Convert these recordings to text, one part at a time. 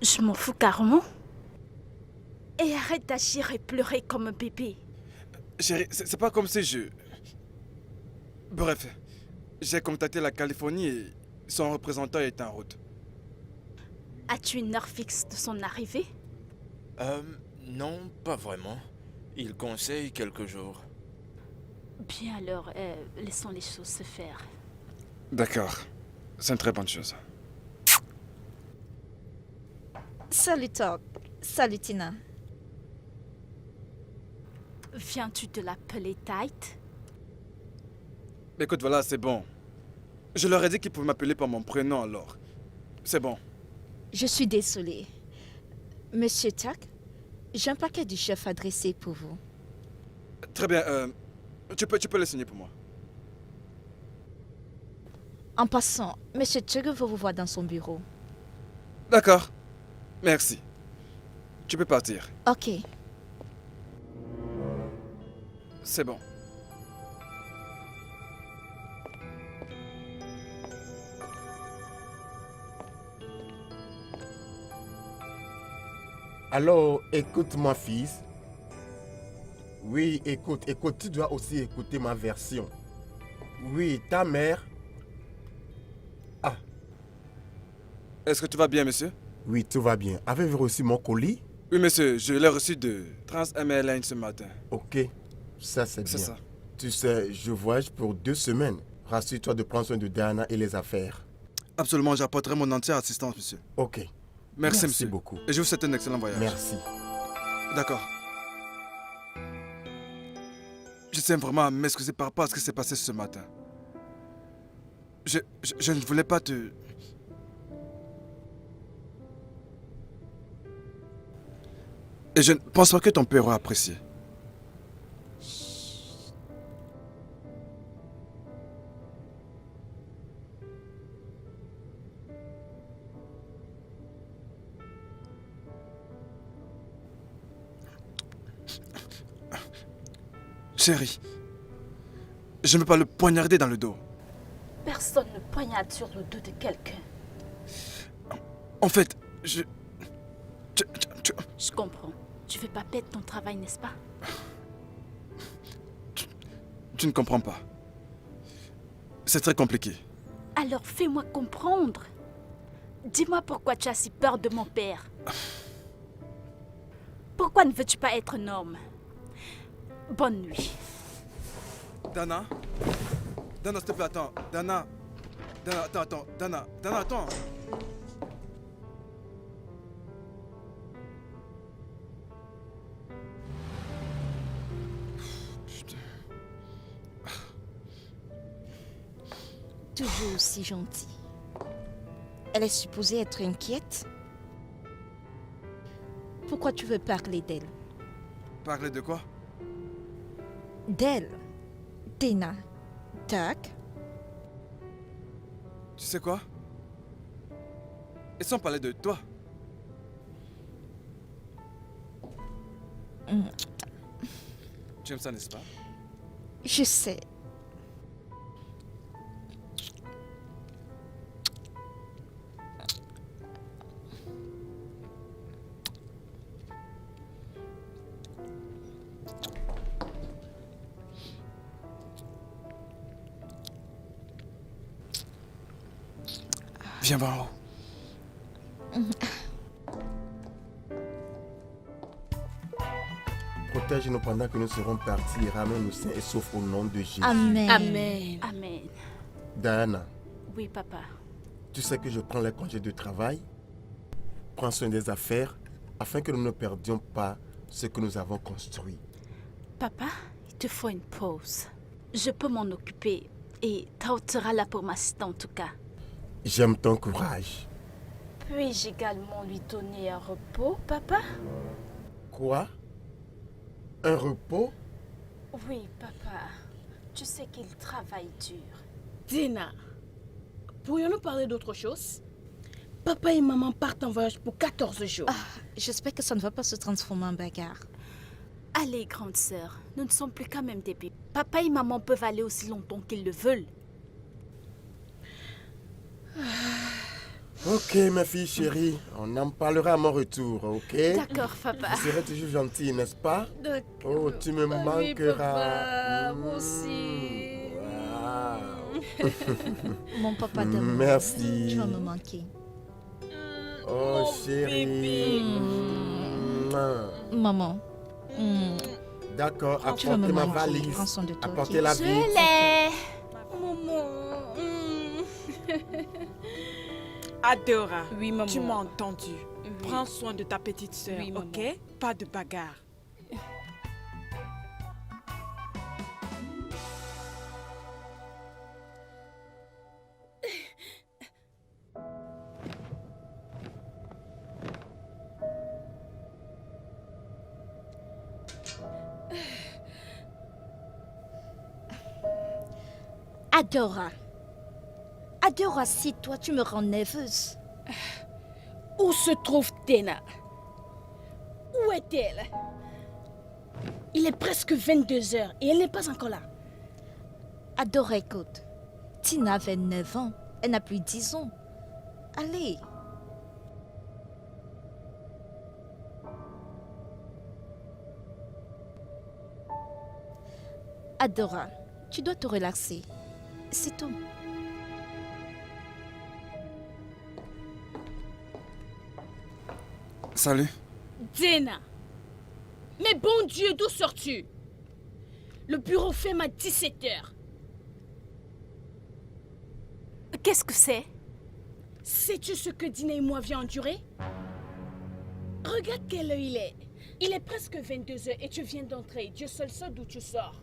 Je m'en fous carrément. Et arrête d'agir et pleurer comme un bébé. Chérie, c'est pas comme si je... Bref, j'ai contacté la Californie et son représentant est en route. As-tu une heure fixe de son arrivée? Non, pas vraiment. Il conseille quelques jours. Bien alors, laissons les choses se faire. D'accord, c'est une très bonne chose. Salut Todd. Salut Tina. Viens-tu de l'appeler Tight? Écoute, voilà, c'est bon. Je leur ai dit qu'ils pouvaient m'appeler par mon prénom alors. C'est bon. Je suis désolée. Monsieur Tuck, j'ai un paquet du chef adressé pour vous. Très bien, tu peux le signer pour moi. En passant, Monsieur Tuck veut vous voir dans son bureau. D'accord, merci. Tu peux partir. Ok. C'est bon. Alors, écoute-moi, fils. Oui, écoute, tu dois aussi écouter ma version. Oui, ta mère... Ah, Est-ce que tout va bien, monsieur? oui, tout va bien. Avez-vous reçu mon colis? Oui, monsieur, je l'ai reçu de Trans-Am Airlines ce matin. Ok, ça c'est bien. C'est ça. Tu sais, je voyage pour 2 semaines. Rassure-toi de prendre soin de Diana et les affaires. Absolument, j'apporterai mon entière assistance, monsieur. Ok, Merci, Merci monsieur. beaucoup. Et je vous souhaite un excellent voyage. merci. D'accord. Je tiens vraiment à m'excuser par rapport à ce qui s'est passé ce matin. Je ne voulais pas te... Et je ne pense pas que ton père aura apprécié. Chérie, je ne veux pas le poignarder dans le dos. Personne ne poignarde sur le dos de quelqu'un. En fait, tu- Je comprends. Tu veux pas perdre ton travail, n'est-ce pas? tu ne comprends pas. C'est très compliqué. Alors fais-moi comprendre. Dis-moi pourquoi tu as si peur de mon père. Pourquoi ne veux-tu pas être un homme? Bonne nuit. Dana? Dana, s'il te plaît, attends. Dana, attends. Dana, attends. Putain. Toujours aussi gentille. Elle est supposée être inquiète. Pourquoi tu veux parler d'elle? Parler de quoi? D'elle. Tina. Tuck. Tu sais quoi? Et sans parler de toi. Tu aimes ça, n'est-ce pas? Je sais. Viens voir en haut. Protège-nous pendant que nous serons partis et ramène-nous sains et saufs au nom de Jésus. Amen. Amen. Amen. Diana, Oui, papa. tu sais que je prends les congés de travail. Prends soin des affaires afin que nous ne perdions pas ce que nous avons construit. Papa, il te faut une pause. Je peux m'en occuper et Tao sera là pour m'assister en tout cas. J'aime ton courage. Puis-je également lui donner un repos, papa? Quoi? Un repos? Oui, papa. Tu sais qu'il travaille dur. Tina, pourrions-nous parler d'autre chose? Papa et maman partent en voyage pour 14 jours. J'espère que ça ne va pas se transformer en bagarre. Allez, grande sœur, nous ne sommes plus quand même des bébés. Papa et maman peuvent aller aussi longtemps qu'ils le veulent. Ok, ma fille chérie, on en parlera à mon retour, ok? D'accord, papa. Tu serais toujours gentille, n'est-ce pas? D'accord. Oh, tu me Oui, manqueras. papa, moi aussi. Waouh. Mon papa d'amour. Merci. Tu vas me manquer. Oh, chérie. Maman. D'accord, Tu vas me apportez ma manquer. valise. Prends soin de toi. Apportez ok? la Je vie. l'ai. Maman. Adora, Oui, maman. tu m'as entendu. Oui. Prends soin de ta petite sœur, Oui, maman. ok? Pas de bagarre. Adora. Adora, si toi, tu me rends nerveuse. Où se trouve Dena? Où est-elle? Il est presque 22 heures et elle n'est pas encore là. Adora, écoute. Tina avait 9 ans. Elle n'a plus 10 ans. Allez. Adora, tu dois te relaxer. C'est tout. Salut. Dena! Mais bon Dieu, d'où sors-tu? Le bureau ferme à 17 heures. Qu'est-ce que c'est? Sais-tu ce que Dina et moi vient endurer? Regarde quelle heure il est. Il est presque 22 heures et tu viens d'entrer. Dieu seul sait d'où tu sors.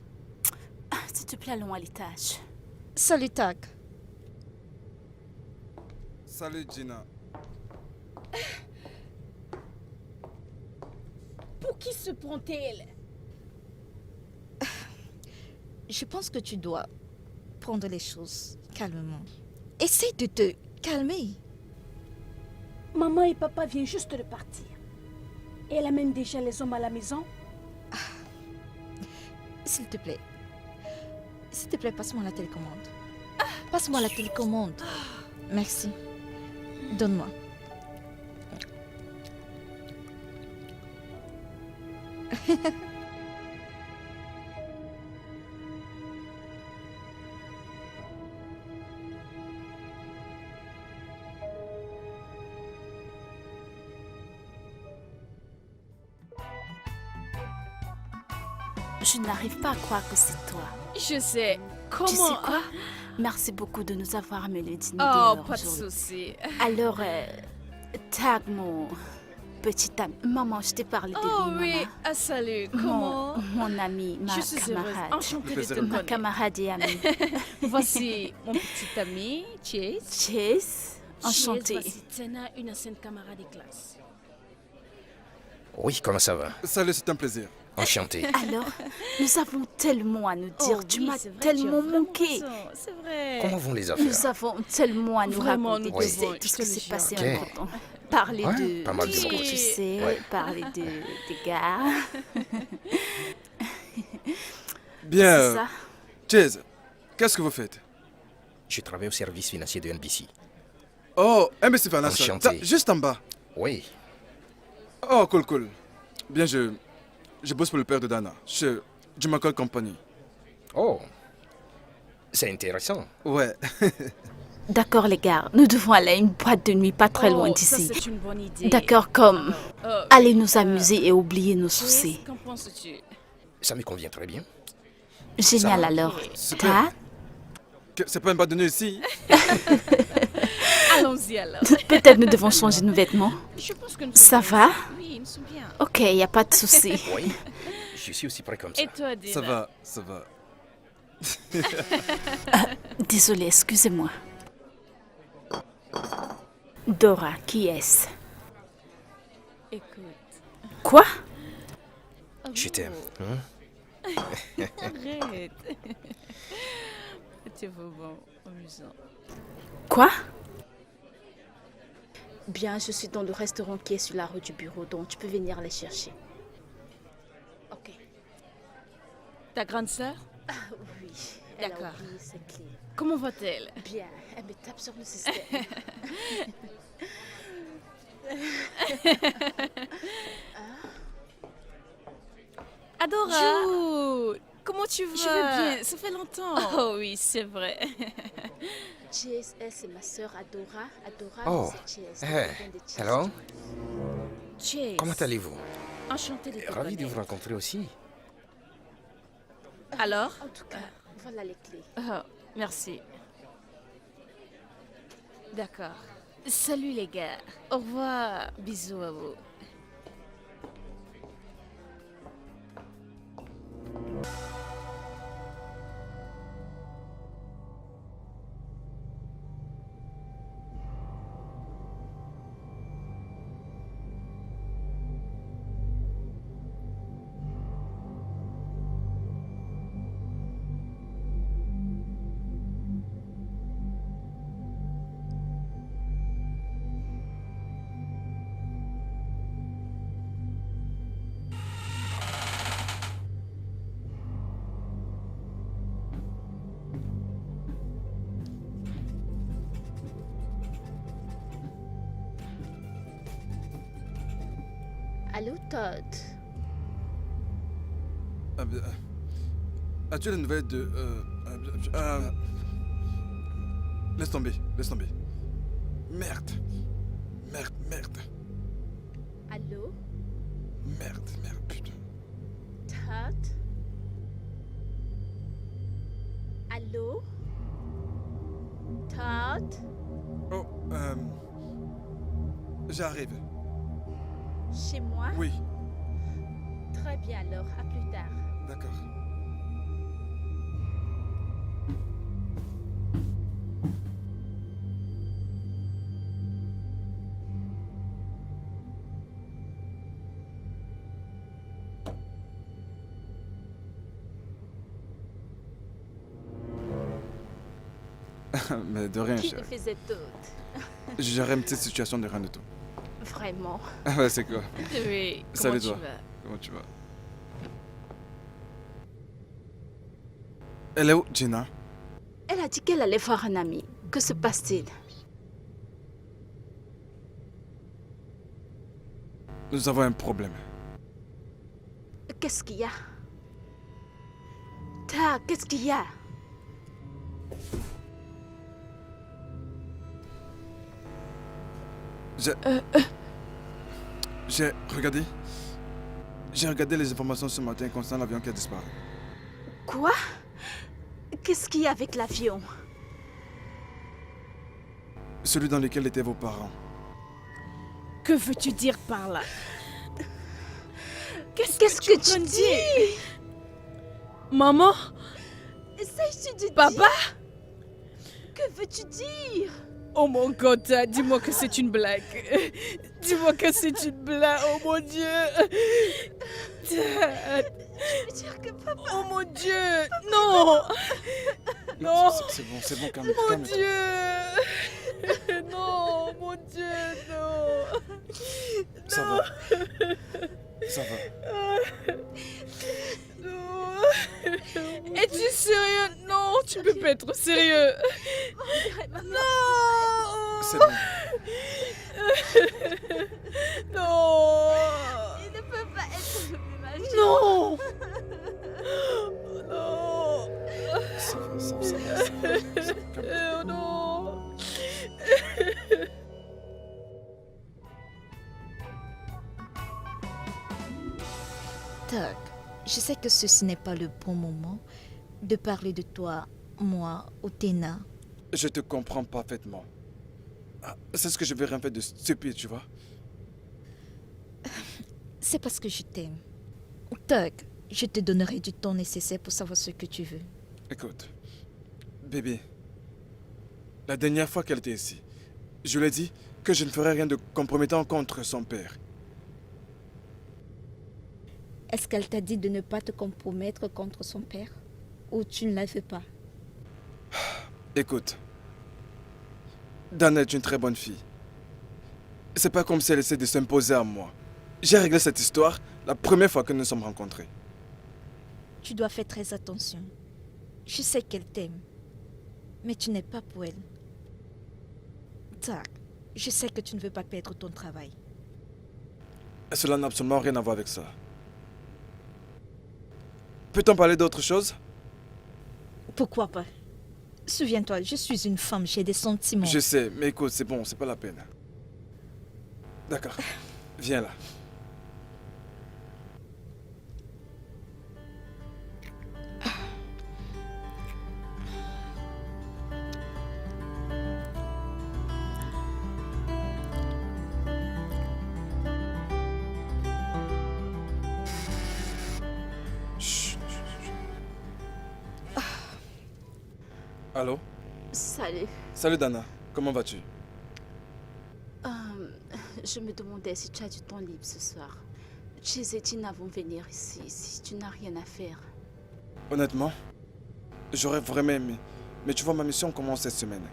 Ah, s'il te plaît, allons à l'étage. Salut, Tag. Salut, Gina. Pour qui se prend-elle? Je pense que tu dois prendre les choses calmement. Essaye de te calmer. Maman et papa viennent juste de partir. Et elle amène déjà les hommes à la maison. S'il te plaît. S'il te plaît, passe-moi la télécommande. Passe-moi la télécommande. Merci. Donne-moi. Je n'arrive pas à croire que c'est toi. Je sais. Comment? Tu sais quoi? Merci beaucoup de nous avoir amené le dîner Oh, dehors pas de aujourd'hui. souci. Alors, Tag, mon petit ami. Maman, je t'ai parlé de Oh lui, oui, maman. ah salut. Mon, Comment? mon ami, ma Je suis heureuse. camarade. Enchantée de plaisir. te Ma connaître. camarade et amie. Voici mon petit ami, Chase. Chase, enchantée. Voici Tena, une ancienne camarade de classe. Oui, comment ça va? Salut, c'est un plaisir. Enchanté. Alors, nous avons tellement à nous dire. Oh tu oui, m'as c'est vrai, tu as tellement vraiment manqué. raison, c'est vrai. Comment vont les Nous affaires? avons tellement à nous Vraiment, raconter. nous Tu devons sais tout ce te qui le s'est dire. passé Ok. en temps. Parler Ouais, de... pas mal de tu sais, choses. tu sais, Ouais. parler des gars. Bien, C'est ça. Chase, qu'est-ce que vous faites? Je travaille au service financier de NBC. Oh, MBC Financial. Enchanté. Ça, juste en bas. Oui. Oh, cool, cool. Bien, je bosse pour le père de Dana, chez Jumacal Company. Oh. C'est intéressant. Ouais. D'accord, les gars. Nous devons aller à une boîte de nuit pas très loin Oh, ça, d'ici. c'est une bonne idée. D'accord, comme Oh, aller nous amuser et oublier nos Chase, soucis. qu'en penses-tu? Ça me convient très bien. Génial Ça. alors. Super. Tag, C'est pas une boîte de nuit ici? Allons-y alors. peut-être nous devons changer nos vêtements. Je pense que nous Ça sommes va? bien. Oui, nous sommes bien. Ok, il n'y a pas de souci. Oui. Je suis aussi prêt comme ça. Et toi, Dina? Ça va, ça va. Désolée, excusez-moi. Dora, qui est-ce? Écoute. Quoi? Je t'aime. Hein? Arrête. Tu es vraiment amusant. Quoi? Bien, je suis dans le restaurant qui est sur la rue du bureau, donc tu peux venir les chercher. Ok. Ta grande sœur? Oui, elle a D'accord. oublié ses clés. Comment va-t-elle? Bien, elle me tape sur le système. Adora! Jude, comment tu vas? Je vais bien, ça fait longtemps. Oh oui, c'est vrai. Jess, elle, c'est ma sœur Adora. Adora, Oh, c'est Jess. eh, Elle vient de Jess. hello. Chase. Comment allez-vous? Enchantée de te Ravi de vous connaître. rencontrer aussi. Alors? En tout cas, voilà les clés. Oh, merci. D'accord. Salut les gars. Au revoir. Bisous à vous. Allô, Todd? As-tu les nouvelles de... laisse tomber, laisse tomber. Merde. Merde, merde. Allô? Merde, merde, putain. Todd? Allô? Todd? Oh, j'arrive. Chez moi? Oui, Très bien alors, à plus tard. d'accord. Mais de rien, Qui chérie. le faisait tout? Je gérais une petite situation de rien du tout. Vraiment. Ah ouais, c'est quoi? Oui. Salut Comment toi. tu vas? Comment tu vas? Elle est où, Gina? Elle a dit qu'elle allait voir un ami. Que se passe-t-il? Nous avons un problème. Qu'est-ce qu'il y a? Ta, qu'est-ce qu'il y a? J'ai regardé. J'ai regardé les informations ce matin concernant l'avion qui a disparu. Quoi? Qu'est-ce qu'il y a avec l'avion? Celui dans lequel étaient vos parents. Que veux-tu dire par là? Qu'est-ce que tu dis? Maman? Essaye-tu de Papa? dire? Que veux-tu dire? Oh mon God, dis-moi que c'est une blague. Dis-moi que c'est une blague, oh mon Dieu. Je veux dire que papa... Oh mon Dieu, non. Non, C'est bon, calme, mon calme-toi. Dieu. Non, mon Dieu, non. Ça va. Ça va. Non. Es-tu sérieux? Non, tu peux pas être sérieux. Non. C'est bon. Non. Il ne peut pas être le même avion. Non. Non. Ça va. Calme-toi. Non. Doug, je sais que ceci n'est pas le bon moment de parler de toi, moi, ou Tena. Je te comprends parfaitement. Ah, c'est ce que je veux rien faire de stupide, tu vois. C'est parce que je t'aime. Doug, je te donnerai du temps nécessaire pour savoir ce que tu veux. Écoute, bébé, la dernière fois qu'elle était ici, je lui ai dit que je ne ferais rien de compromettant contre son père. Est-ce qu'elle t'a dit de ne pas te compromettre contre son père? Ou tu ne la veux pas? Écoute, Dana est une très bonne fille. C'est pas comme si elle essaie de s'imposer à moi. J'ai réglé cette histoire la première fois que nous nous sommes rencontrés. Tu dois faire très attention. Je sais qu'elle t'aime. Mais tu n'es pas pour elle. Tak, je sais que tu ne veux pas perdre ton travail. Cela n'a absolument rien à voir avec ça. Peut-on parler d'autre chose? Pourquoi pas? Souviens-toi, je suis une femme, j'ai des sentiments. Je sais, mais écoute, c'est bon, c'est pas la peine. D'accord. Viens là. Chut, chut, chut. Allô? Salut. Salut Dana, comment vas-tu? Je me demandais si tu as du temps libre ce soir. Chez Tina vont venir ici si tu n'as rien à faire. Honnêtement, j'aurais vraiment aimé. Mais tu vois, ma mission commence cette semaine.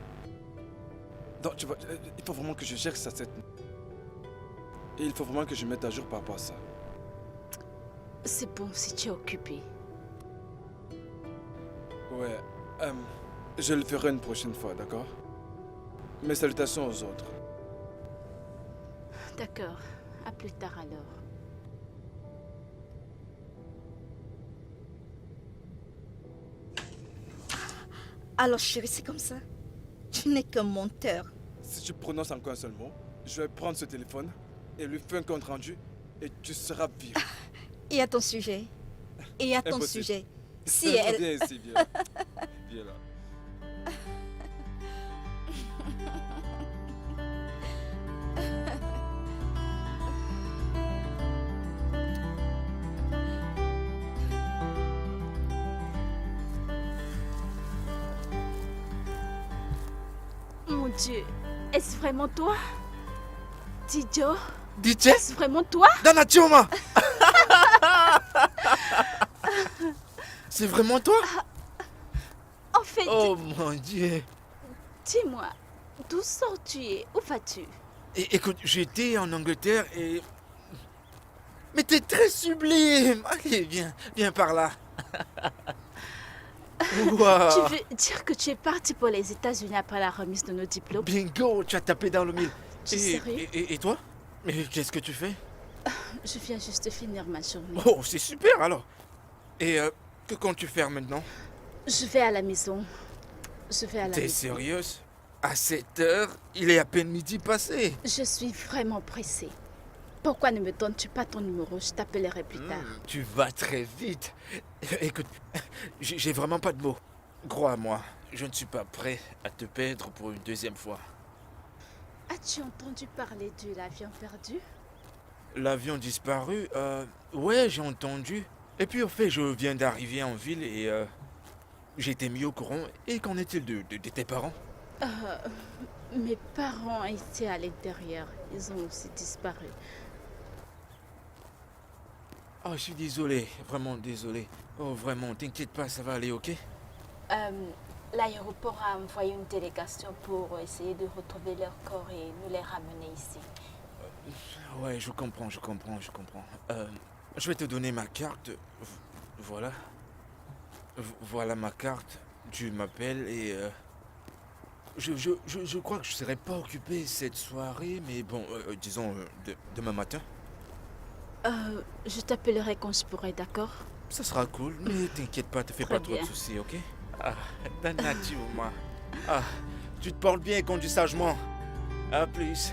Donc, tu vois, il faut vraiment que je gère ça cette... Et il faut vraiment que je mette à jour par rapport à ça. C'est bon si tu es occupé. Ouais, je le ferai une prochaine fois, d'accord? Mes salutations aux autres. D'accord. À plus tard alors. Alors chérie, c'est comme ça. Tu n'es qu'un menteur. Si tu prononces encore un seul mot, je vais prendre ce téléphone et lui faire un compte rendu et tu seras viré. Et à ton sujet. Et à ton Impossible. sujet. Si elle... Viens ici, viens là. Viens là. Mon Dieu, est-ce vraiment toi? Didio, DJ est-ce vraiment toi? Dana Chioma. C'est vraiment toi? En fait, Oh mon Dieu. dis-moi, d'où sors-tu? Où vas-tu? Écoute, j'étais en Angleterre et... Mais t'es très sublime. Allez, viens par là. Wow. Tu veux dire que tu es parti pour les États-Unis après la remise de nos diplômes? Bingo, tu as tapé dans le mille. Tu es sérieux? Et toi? Mais qu'est-ce que tu fais? Je viens juste de finir ma journée. Oh, c'est super alors. Et que comptes-tu faire maintenant? Je vais à la maison. Je vais à la T'es maison. sérieuse? À 7 heures, il est à peine midi passé. Je suis vraiment pressée. Pourquoi ne me donnes-tu pas ton numéro? Je t'appellerai plus tard. Tu vas très vite. Écoute, j'ai vraiment pas de mots. Crois-moi, je ne suis pas prêt à te perdre pour une deuxième fois. As-tu entendu parler de l'avion perdu? L'avion disparu, ouais, j'ai entendu. Et puis au fait, je viens d'arriver en ville et j'ai été mis au courant. Et qu'en est-il de tes parents? Mes parents étaient à l'intérieur. Ils ont aussi disparu. Oh, je suis désolé, vraiment désolé. Oh, vraiment, t'inquiète pas, ça va aller, ok? L'aéroport a envoyé une délégation pour essayer de retrouver leur corps et nous les ramener ici. Ouais, je comprends. Je vais te donner ma carte. Voilà. Voilà ma carte. Tu m'appelles et... Je crois que je serai pas occupé cette soirée, mais bon, disons demain matin. Je t'appellerai quand je pourrai, d'accord? Ça sera cool, mais t'inquiète pas, te fais Très pas trop de bien. soucis, ok? Ah, Dana Chioma. Ah, tu te portes bien et conduis sagement. À plus.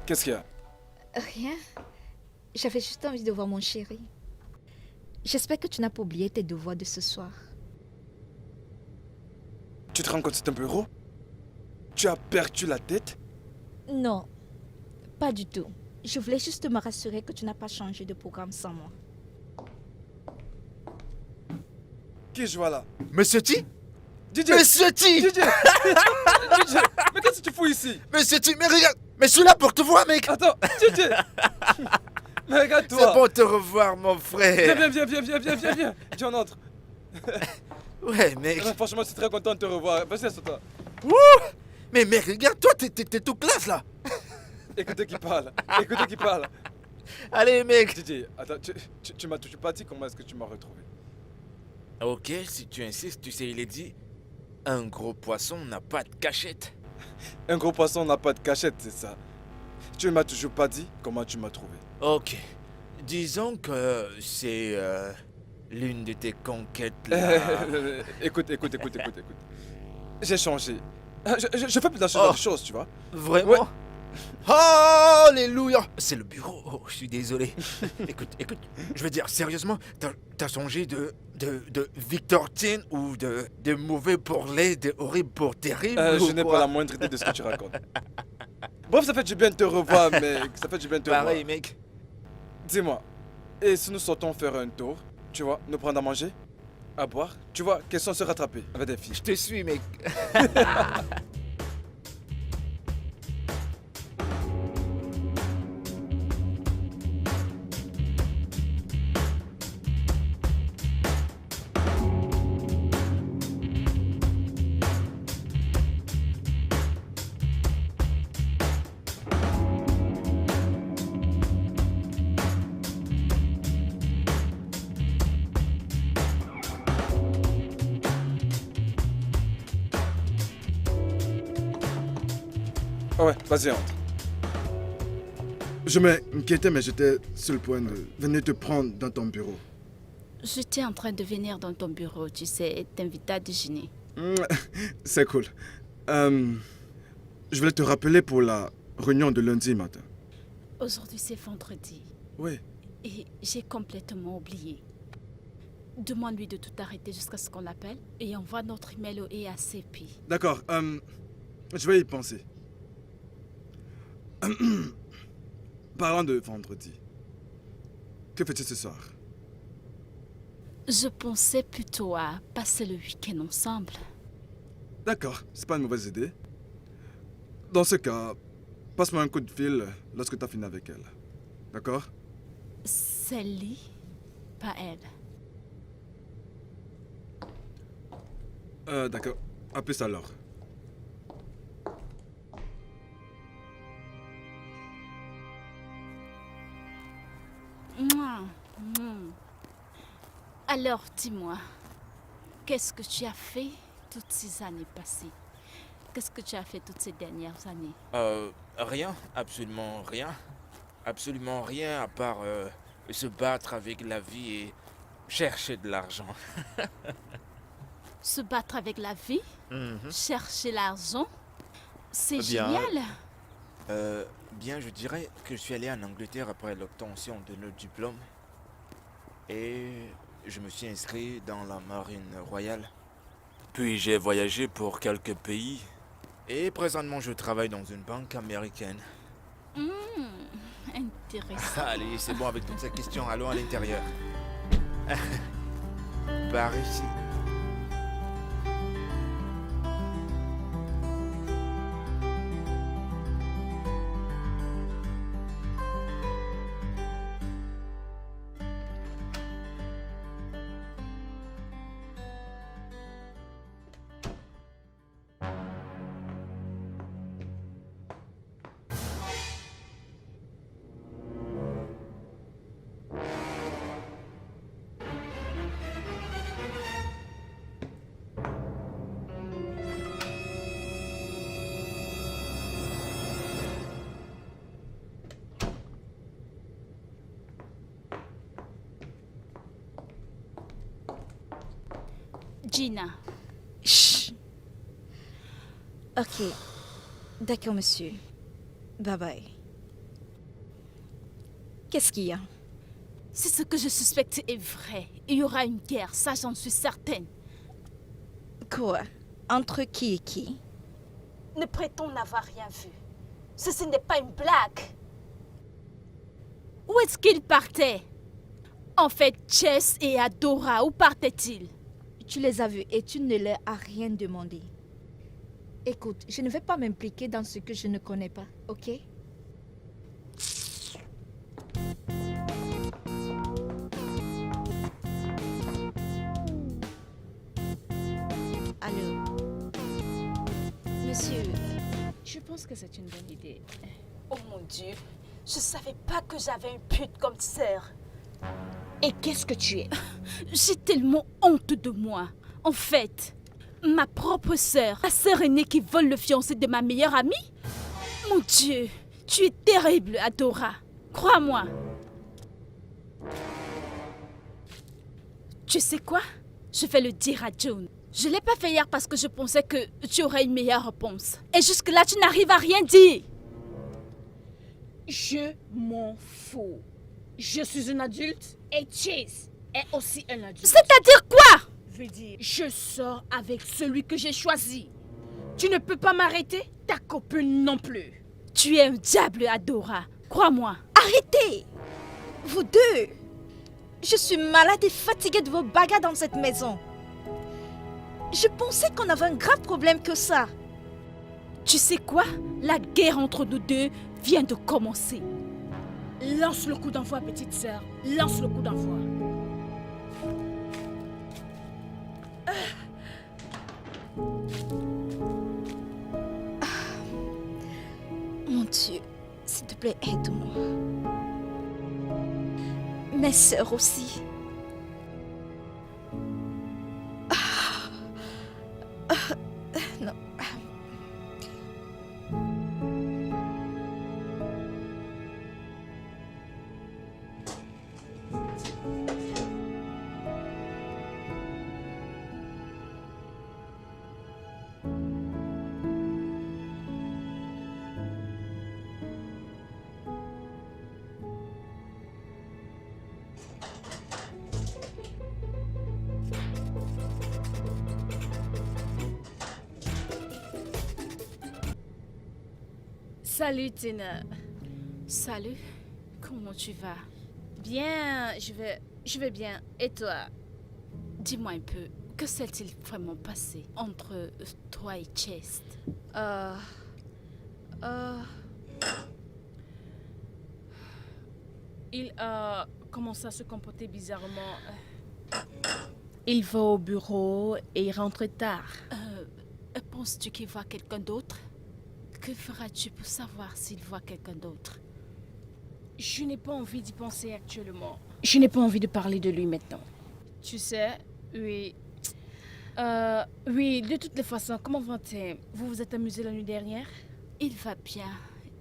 Qu'est-ce qu'il y a? Rien. J'avais juste envie de voir mon chéri. J'espère que tu n'as pas oublié tes devoirs de ce soir. Tu te rends compte, c'est un bureau? Tu as perdu la tête? Non, pas du tout. Je voulais juste me rassurer que tu n'as pas changé de programme sans moi. Qui je vois là? Monsieur T? DJ! Monsieur T! DJ! DJ! Mais qu'est-ce que tu fous ici? Monsieur T, mais regarde! Mais je suis là pour te voir, mec! Attends, DJ! Mais C'est regarde-toi! bon de te revoir, mon frère! Viens, viens, on entre. Ouais, mec! Franchement, je suis très content de te revoir. Vas-y, assis-toi. Mais mec, regarde, toi, t'es tout classe, là! Écoutez qui parle. Allez, mec! DJ, attends, tu m'as toujours pas dit comment est-ce que tu m'as retrouvé. Ok, si tu insistes, tu sais, il est dit, un gros poisson n'a pas de cachette. Un gros poisson n'a pas de cachette, c'est ça. Tu ne m'as toujours pas dit comment tu m'as trouvé. Ok, disons que c'est l'une de tes conquêtes là. Écoute. J'ai changé. Je fais plus dans ce genre de choses, tu vois. Vraiment? Ouais. Oh, alléluia! C'est le bureau. Oh, je suis désolé. écoute, je veux dire, sérieusement, t'as changé de Victor Tin ou de mauvais pour laid, de horrible pour terrible? Je n'ai pas la moindre idée de ce que tu racontes. Bref, ça fait du bien de te revoir, mec. Ça fait du bien de te revoir. Pareil, mec. Dis-moi, et si nous sortons faire un tour, tu vois, nous prendre à manger, à boire, tu vois, question de se rattraper avec des filles. Je te suis, mec. Ah ouais, vas-y, entre. Je m'inquiétais, mais j'étais sur le point de venir te prendre dans ton bureau. J'étais en train de venir dans ton bureau, tu sais, et t'inviter à déjeuner. C'est cool. Je voulais te rappeler pour la réunion de lundi matin. Aujourd'hui, c'est vendredi. Oui. Et j'ai complètement oublié. Demande-lui de tout arrêter jusqu'à ce qu'on l'appelle et envoie notre email au EACP. D'accord, je vais y penser. Parlant de vendredi, que fais-tu ce soir? Je pensais plutôt à passer le week-end ensemble. D'accord, c'est pas une mauvaise idée. Dans ce cas, passe-moi un coup de fil lorsque tu as fini avec elle. D'accord? C'est lui, pas elle. D'accord. À plus alors. Mouah, mouah. Alors, dis-moi, qu'est-ce que tu as fait toutes ces années passées? Qu'est-ce que tu as fait toutes ces dernières années? Rien, absolument rien. Absolument rien à part se battre avec la vie et chercher de l'argent. Se battre avec la vie? Chercher l'argent? C'est Bien, génial! Bien, je dirais que je suis allé en Angleterre après l'obtention de notre diplôme. Et je me suis inscrit dans la marine royale. Puis j'ai voyagé pour quelques pays. Et présentement, je travaille dans une banque américaine. Intéressant. Allez, c'est bon avec toutes ces questions. Allons à l'intérieur. Par ici. Gina, Chut. Ok. D'accord, monsieur. Bye bye. Qu'est-ce qu'il y a? si ce que je suspecte est vrai, il y aura une guerre, ça j'en suis certaine. Quoi? Entre qui et qui? Ne prétends n'avoir rien vu. Ceci n'est pas une blague. Où est-ce qu'il partait? En fait, Chess et Adora, où partaient-ils? Tu les as vus et tu ne leur as rien demandé. Écoute, je ne vais pas m'impliquer dans ce que je ne connais pas, ok? Allô? Monsieur, Je pense que c'est une bonne idée. Oh mon Dieu, je savais pas que j'avais une pute comme sœur. Et qu'est-ce que tu es? J'ai tellement honte de moi. En fait, ma propre sœur, ma sœur aînée qui vole le fiancé de ma meilleure amie? Mon Dieu, tu es terrible, Adora. Crois-moi. Tu sais quoi? Je vais le dire à June. Je ne l'ai pas fait hier parce que je pensais que tu aurais une meilleure réponse. Et jusque-là, tu n'arrives à rien dire. Je m'en fous. Je suis un adulte et Chase est aussi un adulte. C'est-à-dire quoi? Veut dire, je sors avec celui que j'ai choisi. Tu ne peux pas m'arrêter, ta copine non plus. Tu es un diable, Adora. Crois-moi. arrêtez! Vous deux! Je suis malade et fatiguée de vos bagarres dans cette maison. Je pensais qu'on avait un grave problème que ça. Tu sais quoi? La guerre entre nous deux vient de commencer. Lance le coup d'envoi, petite sœur. Lance le coup d'envoi. Mon Dieu, s'il te plaît, aide-moi. Mes sœurs aussi. Non. Salut, Tina. Salut, comment tu vas? Bien, je vais bien. Et toi? Dis-moi un peu, que s'est-il vraiment passé entre toi et Chest? Il a commencé à se comporter bizarrement. Il va au bureau et il rentre tard. Penses-tu qu'il voit quelqu'un d'autre? Que feras-tu pour savoir s'il voit quelqu'un d'autre? Je n'ai pas envie d'y penser actuellement. Je n'ai pas envie de parler de lui maintenant. Tu sais, oui. Oui, de toutes les façons, comment va-t-il? Vous vous êtes amusé la nuit dernière? Il va bien.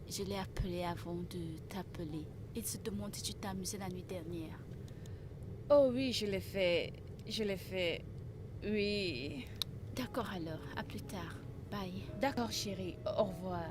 Je l'ai appelé avant de t'appeler. Il se demande si tu t'es amusé la nuit dernière. Oh oui, je l'ai fait. Je l'ai fait. Oui. D'accord alors, à plus tard. Bye. D'accord, chérie. Au revoir.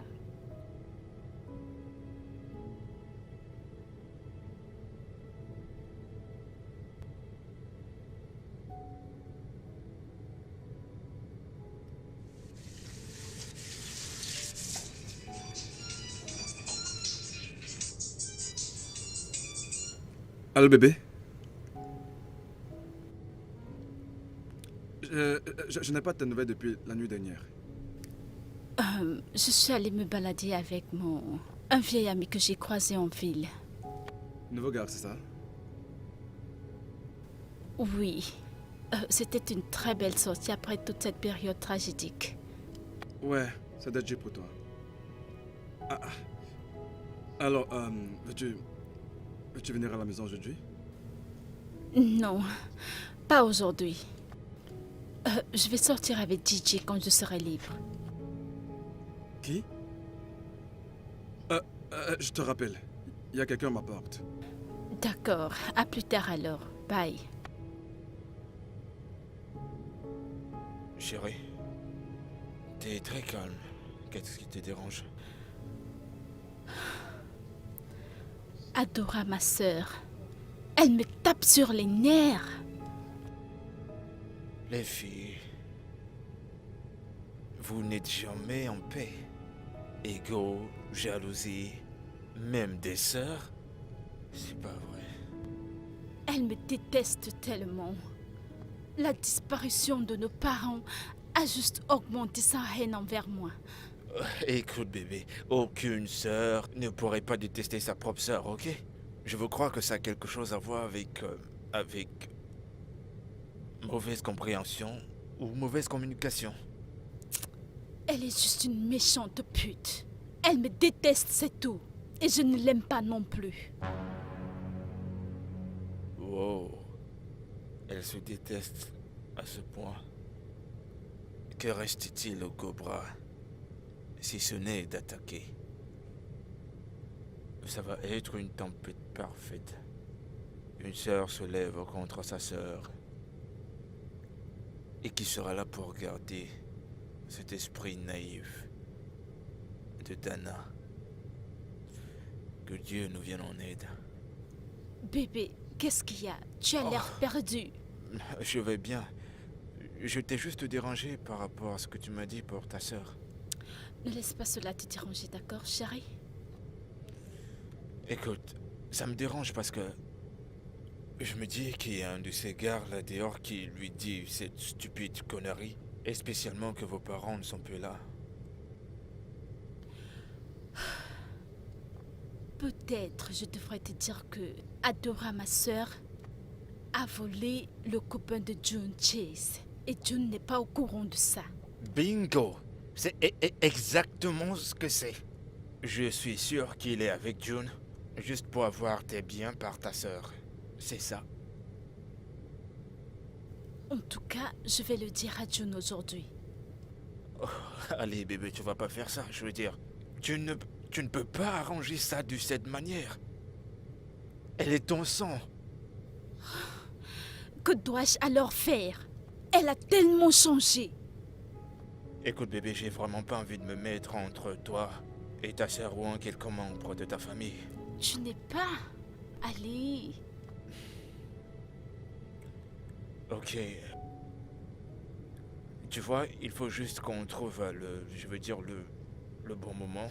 Allô bébé? Je n'ai pas de tes nouvelles depuis la nuit dernière. Je suis allée me balader avec un vieil ami que j'ai croisé en ville. Nouveau gars, c'est ça? Oui. C'était une très belle sortie après toute cette période tragédique. Ouais, ça doit être pour toi. Alors, veux-tu venir à la maison aujourd'hui? Non, pas aujourd'hui. Je vais sortir avec DJ quand je serai libre. Qui? Je te rappelle, il y a quelqu'un à ma porte. D'accord, à plus tard alors. Bye. Chérie, t'es très calme. Qu'est-ce qui te dérange? Adora, ma sœur. Elle me tape sur les nerfs. Les filles. vous n'êtes jamais en paix. Égo, jalousie, même des sœurs. C'est pas vrai. Elle me déteste tellement. La disparition de nos parents a juste augmenté sa haine envers moi. Écoute bébé, aucune sœur ne pourrait pas détester sa propre sœur, ok? Je veux croire que ça a quelque chose à voir avec mauvaise compréhension ou mauvaise communication. Elle est juste une méchante pute. Elle me déteste, c'est tout. Et je ne l'aime pas non plus. Wow. Elle se déteste à ce point. Que reste-t-il au Cobra si ce n'est d'attaquer? Ça va être une tempête parfaite. Une sœur se lève contre sa sœur. Et qui sera là pour garder cet esprit naïf de Dana? Que Dieu nous vienne en aide. Bébé, qu'est-ce qu'il y a? Tu as l'air perdu. Je vais bien. Je t'ai juste dérangé par rapport à ce que tu m'as dit pour ta sœur. Ne laisse pas cela te déranger, d'accord, chérie? Écoute, ça me dérange parce que je me dis qu'il y a un de ces gars là dehors qui lui dit cette stupide connerie, et spécialement que vos parents ne sont plus là. Peut-être je devrais te dire que Adora, ma sœur, a volé le copain de June Chase. Et June n'est pas au courant de ça. Bingo! C'est exactement ce que c'est. Je suis sûr qu'il est avec June, juste pour avoir tes biens par ta sœur. C'est ça. En tout cas, je vais le dire à June aujourd'hui. Oh, allez bébé, tu vas pas faire ça, je veux dire. Tu ne peux pas arranger ça de cette manière. Elle est ton sang. Que dois-je alors faire? Elle a tellement changé. Écoute bébé, j'ai vraiment pas envie de me mettre entre toi et ta sœur ou un quelconque membre de ta famille. Tu n'es pas... Allez... Ok. Tu vois, il faut juste qu'on trouve le bon moment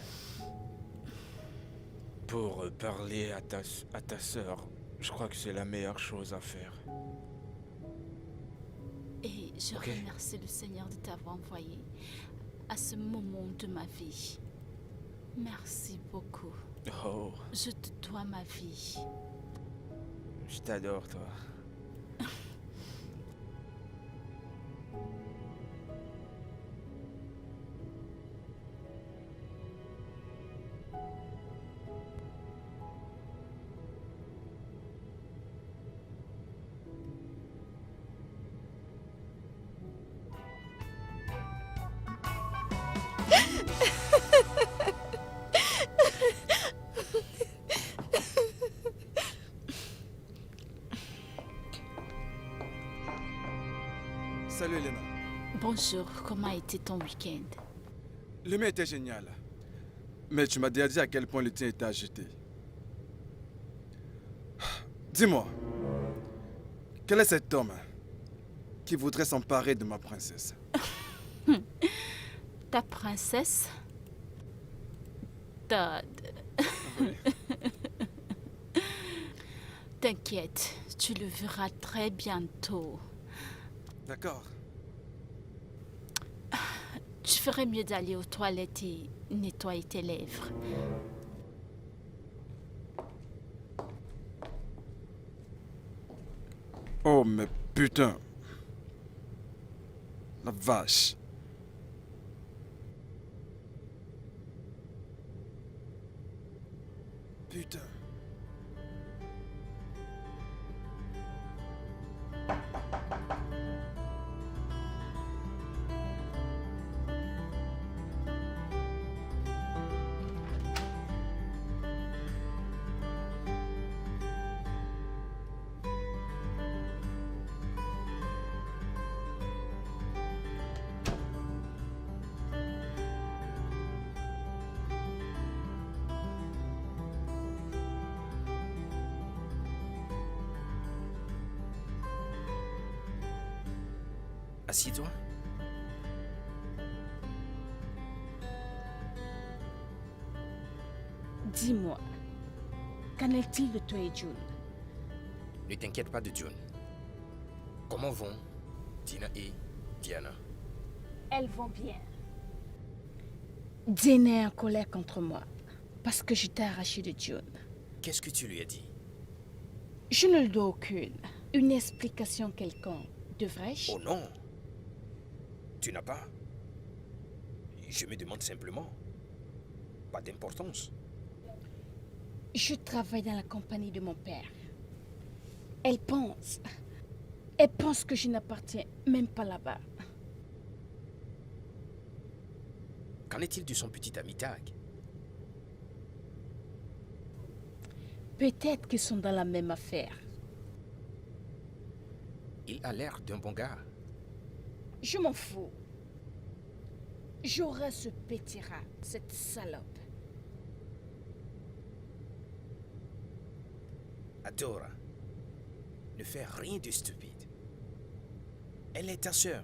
pour parler à ta sœur. Je crois que c'est la meilleure chose à faire. Et je Ok. remercie le Seigneur de t'avoir envoyé à ce moment de ma vie. Merci beaucoup. Oh, Je te dois ma vie. je t'adore toi. Salut Elena. Bonjour, comment a été ton week-end? Le mien était génial. Mais tu m'as déjà dit à quel point le tien était agité. Dis-moi, quel est cet homme qui voudrait s'emparer de ma princesse? Ta princesse? Todd. Oui. T'inquiète, tu le verras très bientôt. D'accord. Tu ferais mieux d'aller aux toilettes et nettoyer tes lèvres. Oh, mais putain. La vache. Putain. Assis-toi. Dis-moi, qu'en est-il de toi et June? Ne t'inquiète pas de June. Comment vont Dina et Diana? Elles vont bien. Dina est en colère contre moi parce que je t'ai arraché de June. Qu'est-ce que tu lui as dit? Je ne lui dois aucune. Une explication quelconque. Devrais-je? Oh non! Tu n'as pas? Je me demande simplement. Pas d'importance. Je travaille dans la compagnie de mon père. Elle pense que je n'appartiens même pas là-bas. Qu'en est-il de son petit ami Tag? Peut-être qu'ils sont dans la même affaire. Il a l'air d'un bon gars. Je m'en fous. J'aurai ce petit rat, cette salope. Adora, ne fais rien de stupide. Elle est ta sœur.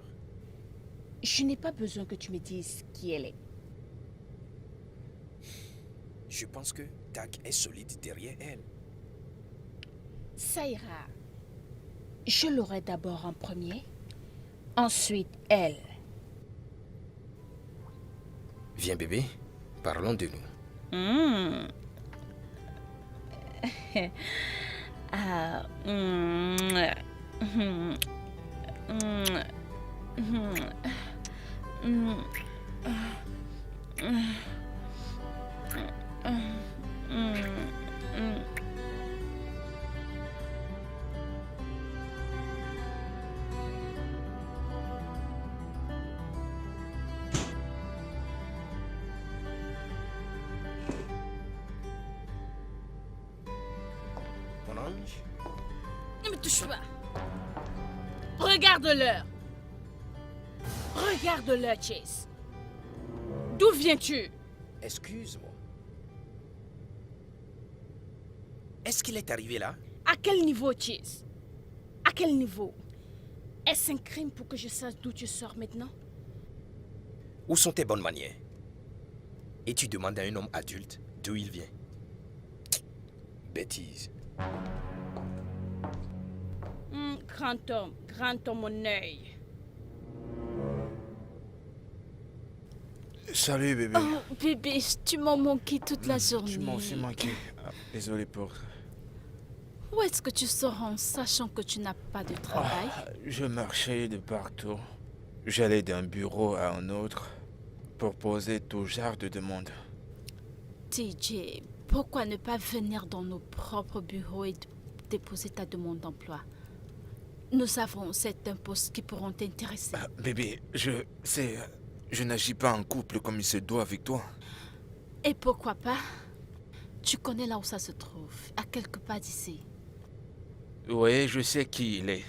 Je n'ai pas besoin que tu me dises qui elle est. Je pense que Tag est solide derrière elle. Ça ira. Je l'aurai d'abord en premier, ensuite elle. Viens bébé, parlons de nous. Mon ange, Ne me touche pas. Regarde l'heure. Regarde l'heure, Chase. D'où viens-tu? excuse-moi. Est-ce qu'il est arrivé là? À quel niveau, Chase? À quel niveau? Est-ce un crime pour que je sache d'où tu sors maintenant? Où sont tes bonnes manières? Et tu demandes à un homme adulte d'où il vient? Bêtise. Grand homme, mon œil. Salut bébé. Oh, bébé, tu m'as manqué toute la journée. Tu m'as aussi manqué. Ah, désolé pour... Où est-ce que tu sors en sachant que tu n'as pas de travail? Je marchais de partout. J'allais d'un bureau à un autre pour poser tout genre de demandes. TJ, pourquoi ne pas venir dans nos propres bureaux et déposer ta demande d'emploi? Nous avons certains postes qui pourront t'intéresser. Ah, bébé, je n'agis pas en couple comme il se doit avec toi. Et pourquoi pas? Tu connais là où ça se trouve, à quelques pas d'ici. Oui, je sais qui il est.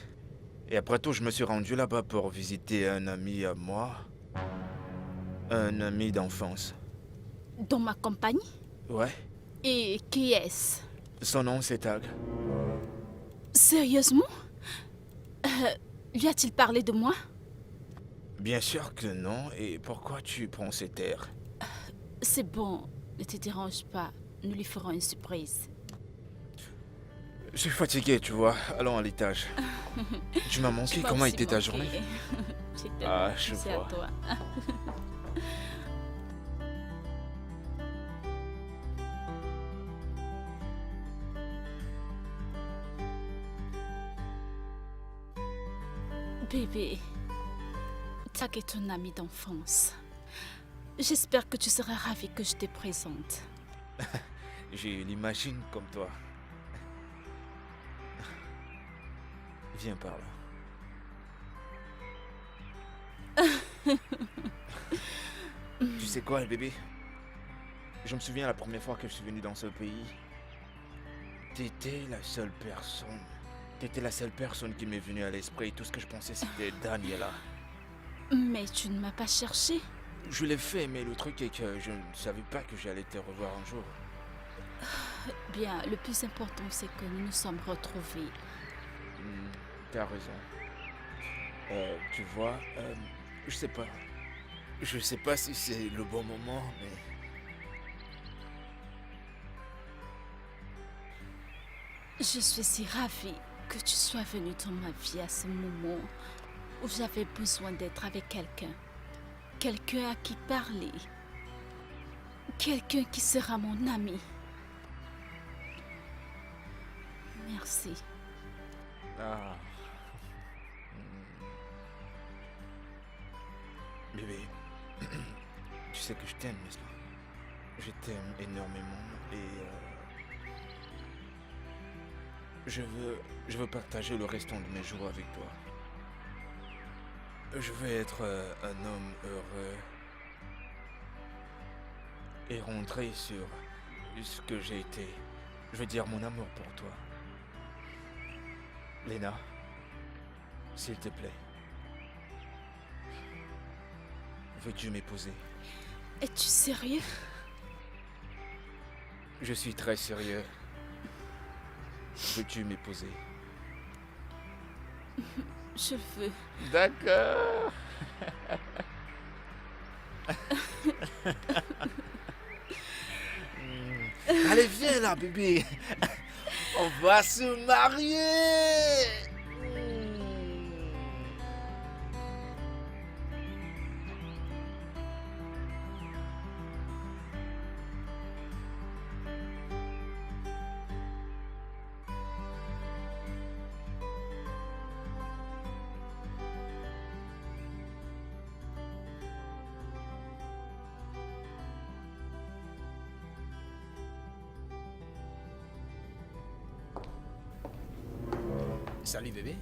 Et après tout, je me suis rendu là-bas pour visiter un ami à moi. Un ami d'enfance. Dans ma compagnie? Ouais. Et qui est-ce? Son nom, c'est Tag. Sérieusement? Lui a-t-il parlé de moi? Bien sûr que non. Et pourquoi tu prends cet air? C'est bon, ne te dérange pas. Nous lui ferons une surprise. Je suis fatigué, tu vois. Allons à l'étage. Tu m'as manqué. Comment aussi était ta manqué. journée? J'ai Ah, tellement je pensé à vois. toi. Bébé, Tag est ton ami d'enfance. J'espère que tu seras ravi que je te présente. Je l'imagine comme toi. Viens par là. Tu sais quoi, bébé? Je me souviens la première fois que je suis venu dans ce pays. T'étais la seule personne. T'étais la seule personne qui m'est venue à l'esprit. Tout ce que je pensais, c'était Daniela. Mais tu ne m'as pas cherché. Je l'ai fait, mais le truc est que je ne savais pas que j'allais te revoir un jour. Bien, le plus important, c'est que nous nous sommes retrouvés. T'as raison. Tu vois, je sais pas. Je sais pas si c'est le bon moment, mais... Je suis si ravie que tu sois venu dans ma vie à ce moment où j'avais besoin d'être avec quelqu'un. Quelqu'un à qui parler. Quelqu'un qui sera mon ami. Merci. Ah. Bébé, tu sais que je t'aime, n'est-ce pas? Je t'aime énormément et je veux partager le restant de mes jours avec toi. Je veux être un homme heureux et rentrer sur ce que j'ai été. Je veux dire mon amour pour toi. Léna, s'il te plaît, veux-tu m'épouser? Es-tu sérieux? Je suis très sérieux. Veux-tu m'épouser? Je veux. D'accord. Allez, viens là, bébé. On va se marier. Salut bébé.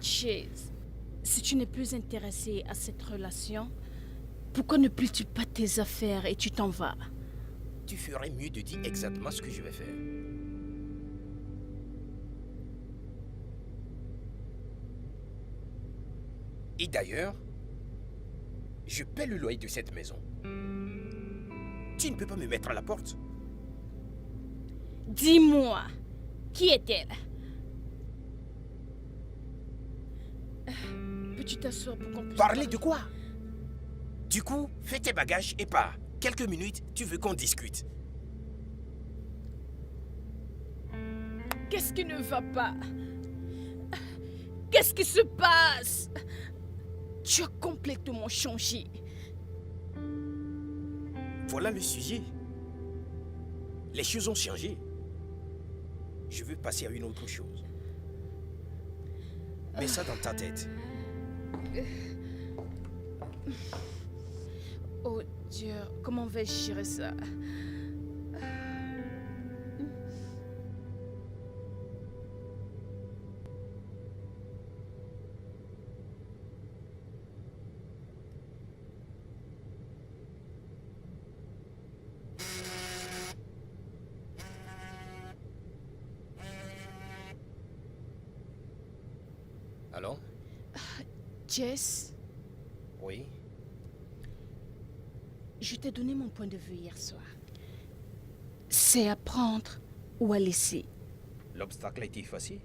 Chase, si tu n'es plus intéressé à cette relation, pourquoi ne plies-tu pas tes affaires et tu t'en vas? Tu ferais mieux de dire exactement ce que je vais faire. Et d'ailleurs, je paie le loyer de cette maison. Tu ne peux pas me mettre à la porte. Dis-moi, qui est-elle? Peux-tu t'asseoir pour qu'on puisse Parler de quoi? Du coup, fais tes bagages et pars. Quelques minutes, tu veux qu'on discute. Qu'est-ce qui ne va pas? Qu'est-ce qui se passe? Tu as complètement changé. Voilà le sujet. Les choses ont changé. Je veux passer à une autre chose. Mets ça dans ta tête. Oh Dieu, comment vais-je gérer ça? Allô? Jess, Oui? je t'ai donné mon point de vue hier soir. C'est à prendre ou à laisser. L'obstacle a été effacé.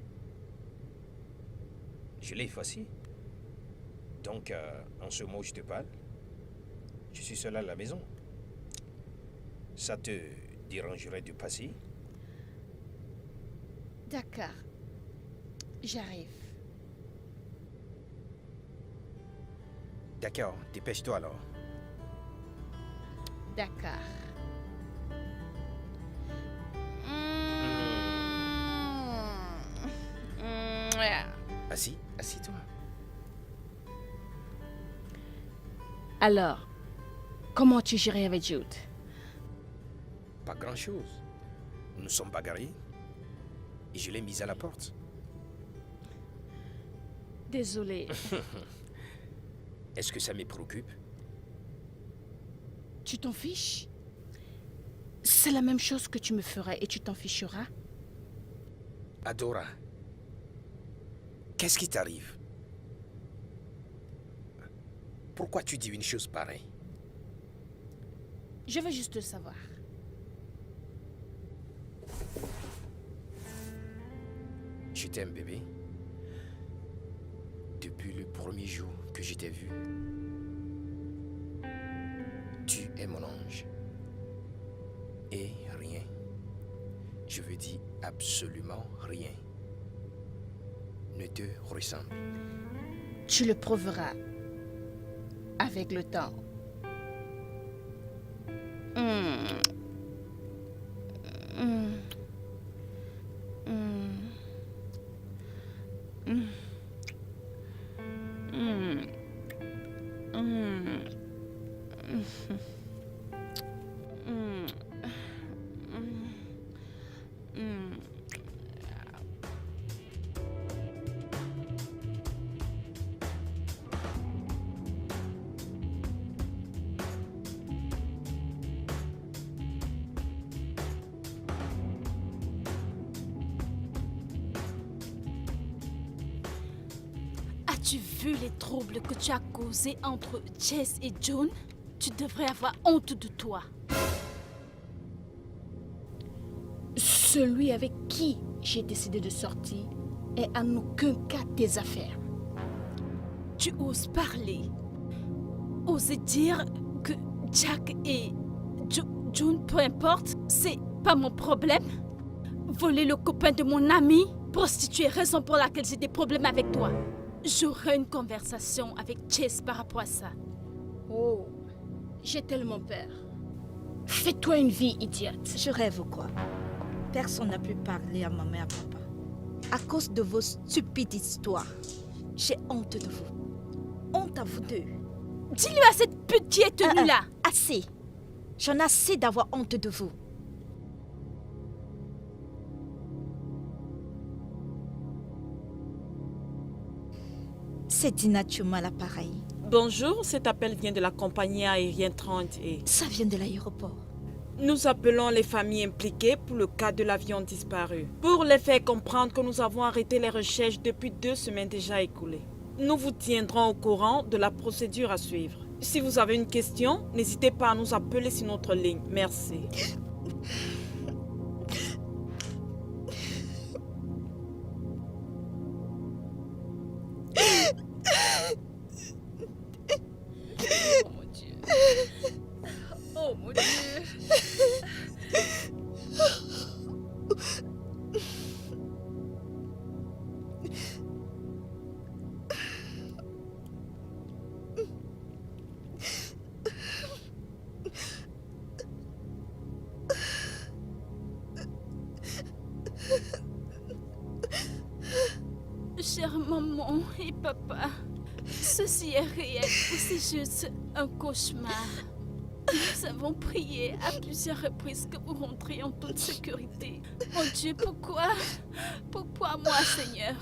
Je l'ai effacé. Donc, en ce moment où je te parle, je suis seul à la maison. Ça te dérangerait de passer? D'accord. J'arrive. D'accord, dépêche-toi alors. D'accord. Assis-toi. Alors, comment tu gérais avec Jude? Pas grand-chose. Nous nous sommes bagarrés et je l'ai mise à la porte. Désolée. Est-ce que ça me préoccupe? Tu t'en fiches? C'est la même chose que tu me ferais et tu t'en ficheras? Adora, qu'est-ce qui t'arrive? Pourquoi tu dis une chose pareille? Je veux juste le savoir. Je t'aime, bébé. Depuis le premier jour que je t'ai vu, est mon ange. Et rien, je veux dire absolument rien, ne te ressemble. Tu le prouveras avec le temps. As-tu vu les troubles que tu as causés entre Jess et John? Tu devrais avoir honte de toi. Celui avec qui j'ai décidé de sortir est en aucun cas tes affaires. Tu oses parler. Oser dire que Jack et John, peu importe, c'est pas mon problème. Voler le copain de mon ami, prostituer, raison pour laquelle j'ai des problèmes avec toi. J'aurai une conversation avec Jess par rapport à ça. Oh, j'ai tellement peur. Fais-toi une vie, idiote. Je rêve ou quoi? Personne n'a pu parler à maman et à papa. À cause de vos stupides histoires. J'ai honte de vous. Honte à vous deux. Dis-lui à cette pute qui est tenue là. Assez. J'en ai assez d'avoir honte de vous. C'est Dina Chuma l'appareil. Bonjour, cet appel vient de la compagnie aérienne 30 et Ça vient de l'aéroport. nous appelons les familles impliquées pour le cas de l'avion disparu. Pour les faire comprendre que nous avons arrêté les recherches depuis 2 semaines déjà écoulées. Nous vous tiendrons au courant de la procédure à suivre. Si vous avez une question, n'hésitez pas à nous appeler sur notre ligne. Merci. Oh mon Dieu. Oh mon Dieu. Chère maman et papa, ceci est réel ou c'est juste un cauchemar? Nous avons prié à plusieurs reprises que vous rentriez en toute sécurité. Mon Dieu, pourquoi? Pourquoi moi, Seigneur?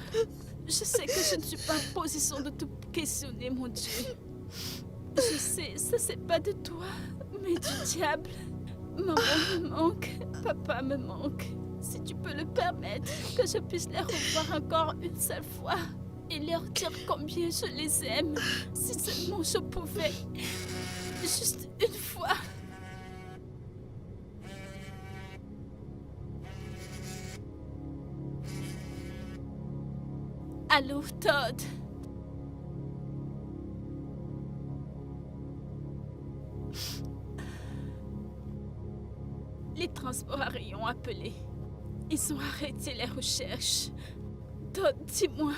Je sais que je ne suis pas en position de te questionner, mon Dieu. Je sais, ça c'est pas de toi, mais du diable. Maman me manque, papa me manque. Si tu peux le permettre, que je puisse les revoir encore une seule fois et leur dire combien je les aime. Si seulement je pouvais. Juste une fois. Allô, Todd? Les transports aériens ont appelé. Ils ont arrêté les recherches. Todd, dis-moi,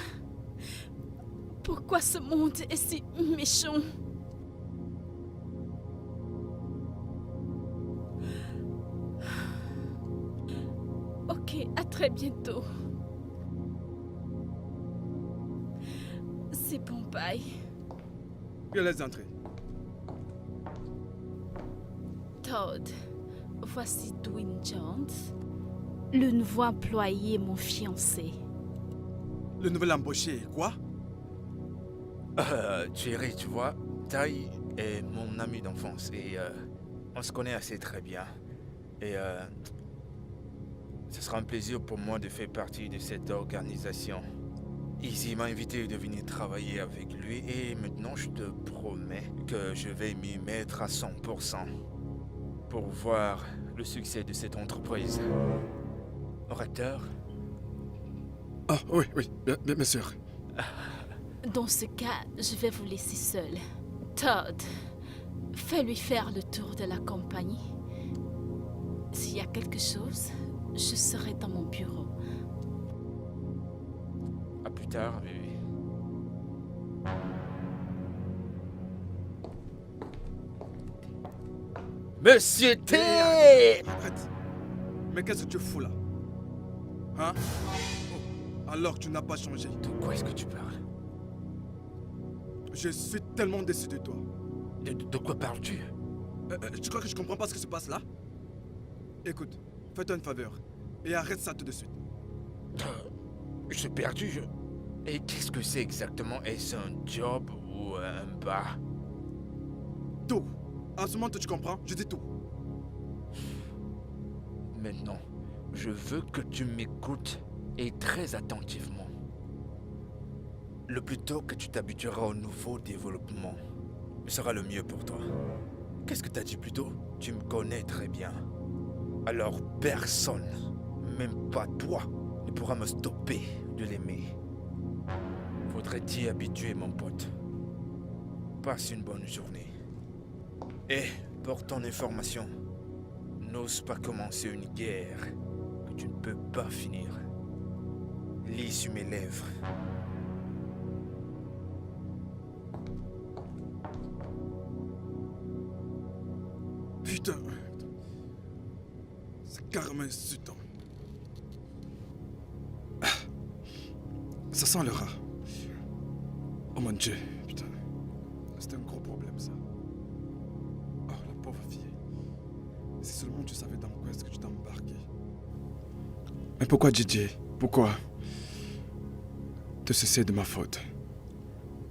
pourquoi ce monde est si méchant? Ok, à très bientôt. C'est bon, bye. Je laisse entrer. Todd, voici Dwayne Jones, le nouveau employé, mon fiancé. Le nouvel embauché, quoi? Thierry, tu vois, Tai est mon ami d'enfance et on se connaît assez très bien. Et ce sera un plaisir pour moi de faire partie de cette organisation. Izzy m'a invité de venir travailler avec lui et maintenant je te promets que je vais m'y mettre à 100% pour voir le succès de cette entreprise. Orateur? Ah oui, bien sûr. Dans ce cas, je vais vous laisser seul. Todd, Fais-lui faire le tour de la compagnie. S'il y a quelque chose, je serai dans mon bureau. À plus tard, bébé. Monsieur T! Arrête. Mais qu'est-ce que tu fous là? Hein? Oh, alors tu n'as pas changé. De quoi est-ce que tu parles? Je suis tellement déçu de toi. De quoi parles-tu? Tu crois que je comprends pas ce qui se passe là? Écoute, fais-toi une faveur et arrête ça tout de suite. Je suis perdu. Et qu'est-ce que c'est exactement? Est-ce un job ou un bar? Tout. En ce moment, tu comprends? Je dis tout. Maintenant, je veux que tu m'écoutes et très attentivement. Le plus tôt que tu t'habitueras au nouveau développement sera le mieux pour toi. Qu'est-ce que t'as dit plus tôt? Tu me connais très bien. Alors personne, même pas toi, ne pourra me stopper de l'aimer. Faudrait t'y habituer, mon pote. Passe une bonne journée. Et, pour ton information, n'ose pas commencer une guerre que tu ne peux pas finir. Lis sur mes lèvres. Putain. C'est carrément insultant. Ah. Ça sent le rat. Oh mon Dieu, putain. C'était un gros problème ça. Oh la pauvre fille. Si seulement tu savais dans quoi est-ce que tu t'es embarqué. Mais pourquoi DJ? Pourquoi? Tout ceci est de ma faute.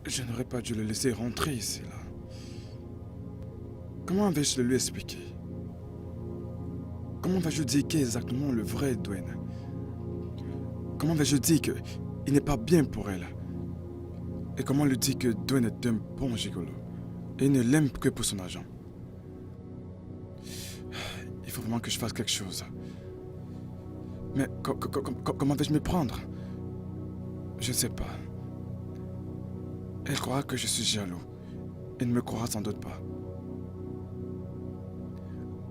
Je n'aurais pas dû le laisser rentrer ici là. Comment vais-je le lui expliquer? Comment vais-je dire qui est exactement le vrai Dwayne? Comment vais-je dire qu'il n'est pas bien pour elle? Et comment lui dire que Dwayne est un bon gigolo et il ne l'aime que pour son argent? Il faut vraiment que je fasse quelque chose. Mais comment vais-je m'y prendre? Je ne sais pas. Elle croira que je suis jaloux. Elle ne me croira sans doute pas.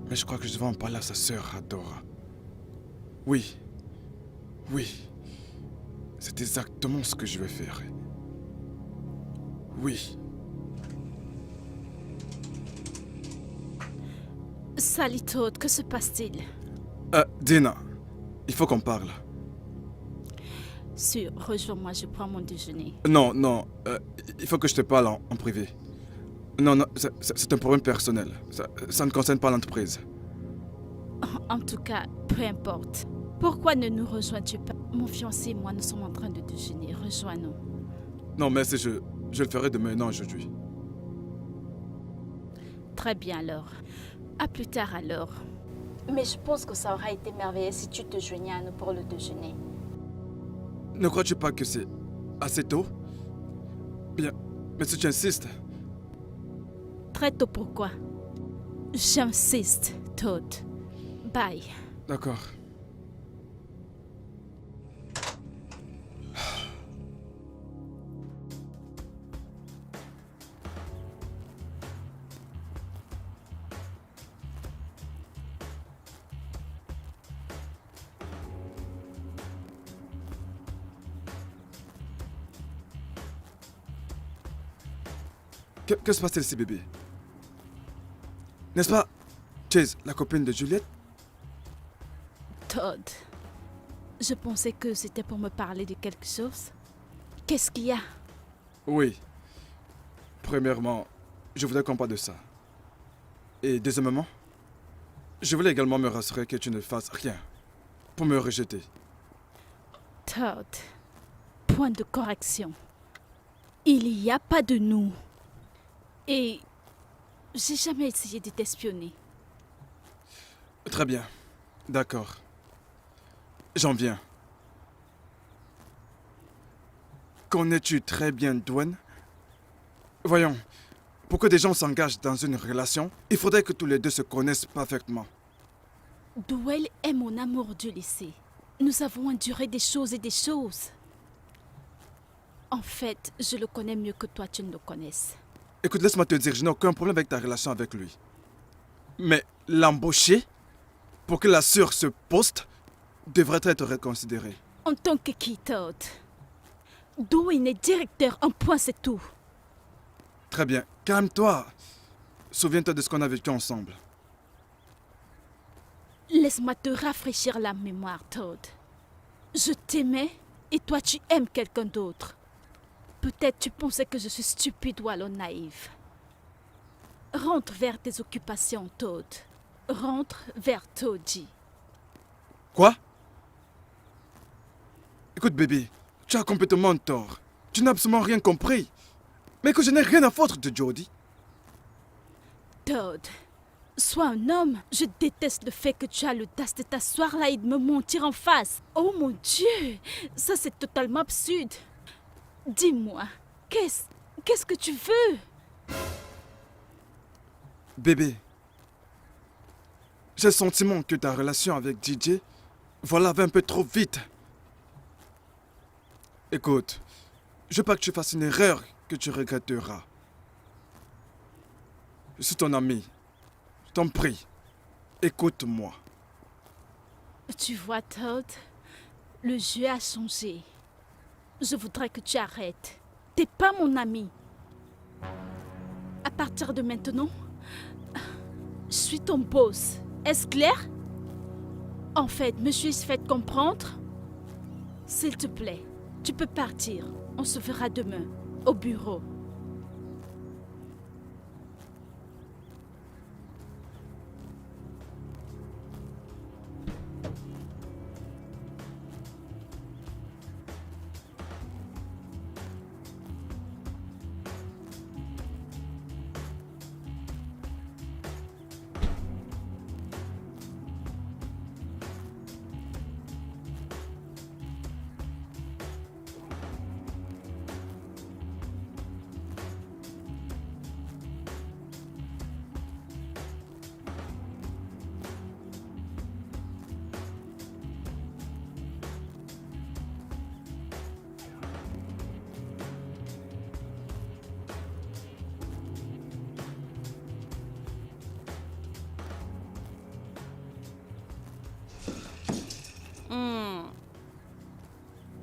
Mais je crois que je devrais en parler à sa sœur, Adora. Oui. Oui. C'est exactement ce que je vais faire. Oui. Salut Todd, que se passe-t-il? Dina, il faut qu'on parle. Sûr, rejoins-moi, je prends mon déjeuner. Non, il faut que je te parle en privé. Non, c'est un problème personnel. Ça ne concerne pas l'entreprise. En tout cas, peu importe. Pourquoi ne nous rejoins-tu pas? Mon fiancé et moi, nous sommes en train de déjeuner. Rejoins-nous. Non, merci, je le ferai demain, non aujourd'hui. Très bien alors. À plus tard alors. Mais je pense que ça aura été merveilleux si tu te joignais à nous pour le déjeuner. Ne crois-tu pas que c'est assez tôt? Bien, mais si tu insistes... Très tôt pourquoi? J'insiste, Todd. Bye. D'accord. Que se passe-t-il ici, bébé? N'est-ce pas Chase, la copine de Juliette? Todd, je pensais que c'était pour me parler de quelque chose. Qu'est-ce qu'il y a? Oui. Premièrement, je voudrais qu'on parle de ça. Et deuxièmement, je voulais également me rassurer que tu ne fasses rien pour me rejeter. Todd, point de correction. Il n'y a pas de nous. Et j'ai jamais essayé de t'espionner. Très bien. D'accord. J'en viens. Connais-tu très bien Dwayne? Voyons, pour que des gens s'engagent dans une relation, il faudrait que tous les deux se connaissent parfaitement. Dwayne est mon amour du lycée. Nous avons enduré des choses et des choses. En fait, je le connais mieux que toi tu ne le connaisses. Écoute, laisse-moi te dire, je n'ai aucun problème avec ta relation avec lui. Mais l'embaucher pour que la sur ce poste devrait être reconsidéré. En tant que qui, Todd? Dwayne est directeur, un point c'est tout. Très bien, calme-toi. Souviens-toi de ce qu'on a vécu ensemble. Laisse-moi te rafraîchir la mémoire, Todd. Je t'aimais et toi tu aimes quelqu'un d'autre. Peut-être tu pensais que je suis stupide ou alors naïve. Rentre vers tes occupations, Todd. Rentre vers Toddy. Quoi? Écoute, bébé, tu as complètement tort. Tu n'as absolument rien compris. Mais que je n'ai rien à foutre de Jody. Todd, sois un homme. Je déteste le fait que tu as l'audace de t'asseoir là et de me mentir en face. Oh mon Dieu, ça c'est totalement absurde. Dis-moi, qu'est-ce que tu veux? Bébé, j'ai le sentiment que ta relation avec DJ va un peu trop vite. Écoute, je veux pas que tu fasses une erreur que tu regretteras. Je suis ton ami. Je t'en prie, écoute-moi. Tu vois, Todd, le jeu a changé. Je voudrais que tu arrêtes. T'es pas mon ami. À partir de maintenant, je suis ton boss. Est-ce clair? En fait, me suis-je fait comprendre? S'il te plaît, tu peux partir. On se verra demain, au bureau.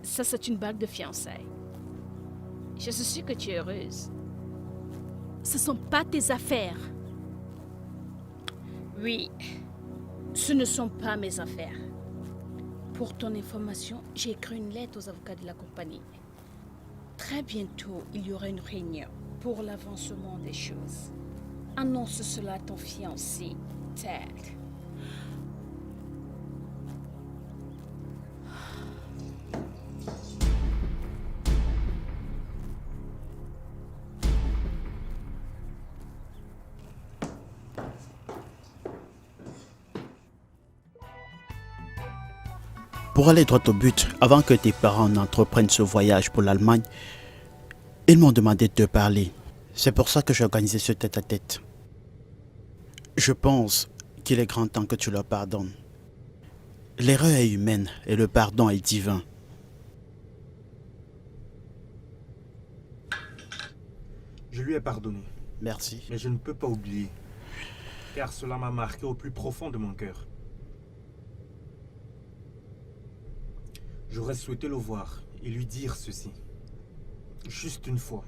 Ça, c'est une bague de fiançailles. Je suis sûre que tu es heureuse. Ce sont pas tes affaires. Oui, ce ne sont pas mes affaires. Pour ton information, j'ai écrit une lettre aux avocats de la compagnie. Très bientôt, il y aura une réunion pour l'avancement des choses. Annonce cela à ton fiancé, Ted. Pour aller droit au but, avant que tes parents n'entreprennent ce voyage pour l'Allemagne, ils m'ont demandé de te parler. C'est pour ça que j'ai organisé ce tête-à-tête. Je pense qu'il est grand temps que tu leur pardonnes. L'erreur est humaine et le pardon est divin. Je lui ai pardonné. Merci. Mais je ne peux pas oublier, car cela m'a marqué au plus profond de mon cœur. J'aurais souhaité le voir et lui dire ceci. Juste une fois.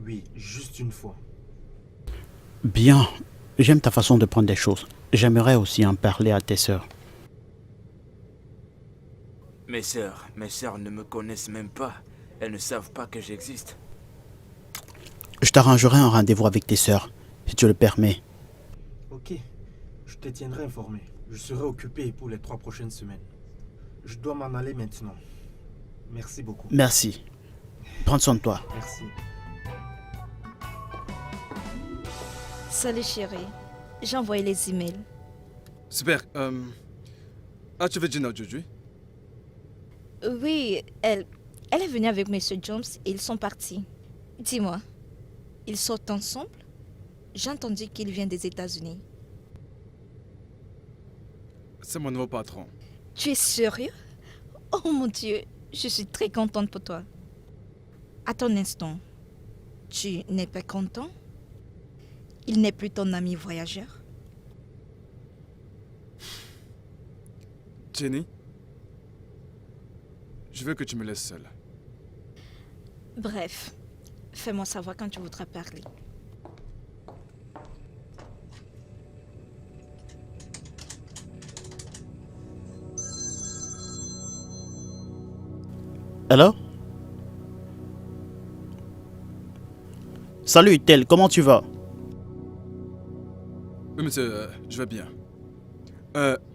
Oui, juste une fois. Bien, j'aime ta façon de prendre les choses. J'aimerais aussi en parler à tes sœurs. Mes sœurs ne me connaissent même pas. Elles ne savent pas que j'existe. Je t'arrangerai un rendez-vous avec tes sœurs, si tu le permets. Ok, je te tiendrai informé. Je serai occupé pour les 3 prochaines semaines. Je dois m'en aller maintenant. Merci beaucoup. Merci. Prends soin de toi. Merci. Salut chérie. J'ai envoyé les emails. Super. As-tu vu Gina aujourd'hui? Oui, elle est venue avec Monsieur Jones et ils sont partis. Dis-moi, ils sortent ensemble? J'ai entendu qu'il vient des États-Unis. C'est mon nouveau patron. Tu es sérieux? Oh mon Dieu, je suis très contente pour toi. Attends un instant. Tu n'es pas content? Il n'est plus ton ami voyageur? Jenny, je veux que tu me laisses seule. Bref, fais-moi savoir quand tu voudras parler. Alors? Salut, Tel, comment tu vas? Oui, monsieur, je vais bien.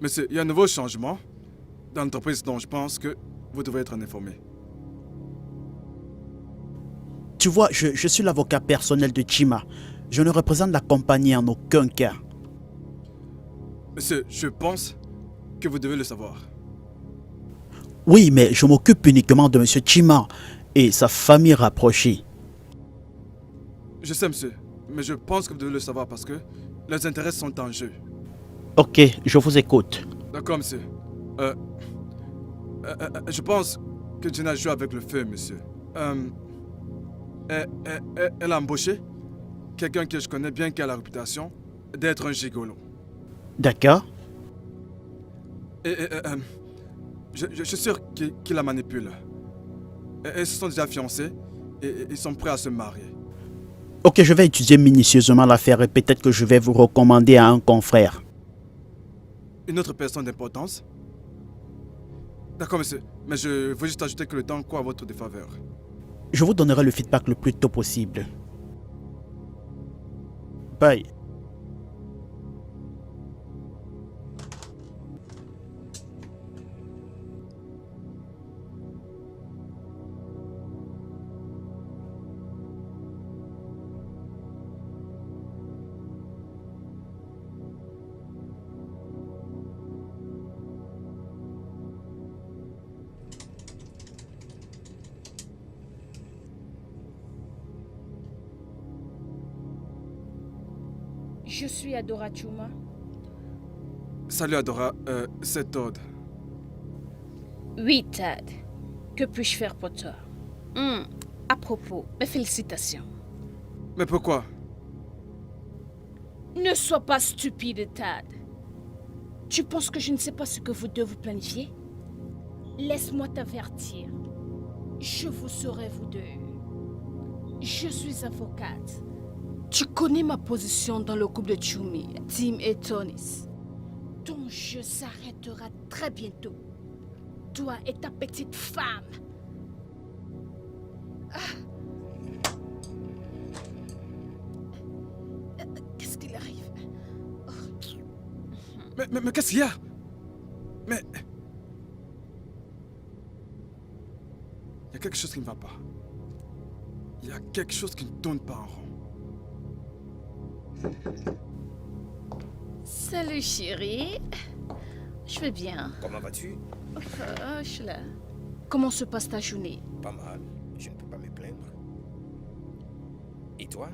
Monsieur, il y a un nouveau changement dans l'entreprise dont je pense que vous devez être informé. Tu vois, je suis l'avocat personnel de Chima. Je ne représente la compagnie en aucun cas. Monsieur, je pense que vous devez le savoir. Oui, mais je m'occupe uniquement de Monsieur Chima et sa famille rapprochée. Je sais, monsieur, mais je pense que vous devez le savoir parce que les intérêts sont en jeu. Ok, je vous écoute. D'accord, monsieur. Je pense que Jenna joue avec le feu, monsieur. Elle a embauché quelqu'un que je connais bien qui a la réputation d'être un gigolo. D'accord. Je suis sûr qu'il la manipule. Ils se sont déjà fiancés et ils sont prêts à se marier. Ok, je vais étudier minutieusement l'affaire et peut-être que je vais vous recommander à un confrère. Une autre personne d'importance? D'accord, monsieur. Mais je veux juste ajouter que le temps court à votre défaveur. Je vous donnerai le feedback le plus tôt possible. Bye. Je suis Adora Chuma. Salut Adora, c'est Todd. Oui, Tad. Que puis-je faire pour toi? À propos, mes félicitations. Mais pourquoi? Ne sois pas stupide, Tad. Tu penses que je ne sais pas ce que vous deux vous planifiez? Laisse-moi t'avertir. Je vous saurai, vous deux. Je suis avocate. Tu connais ma position dans le couple de Chumi, Tim et Tonis. Ton jeu s'arrêtera très bientôt. Toi et ta petite femme. Qu'est-ce qu'il arrive? Mais qu'est-ce qu'il y a? Mais... Il y a quelque chose qui ne va pas. Il y a quelque chose qui ne tourne pas en rond. Salut chérie. Je vais bien. Comment vas-tu? Je suis là. Comment se passe ta journée? Pas mal. Je ne peux pas me plaindre. Et toi?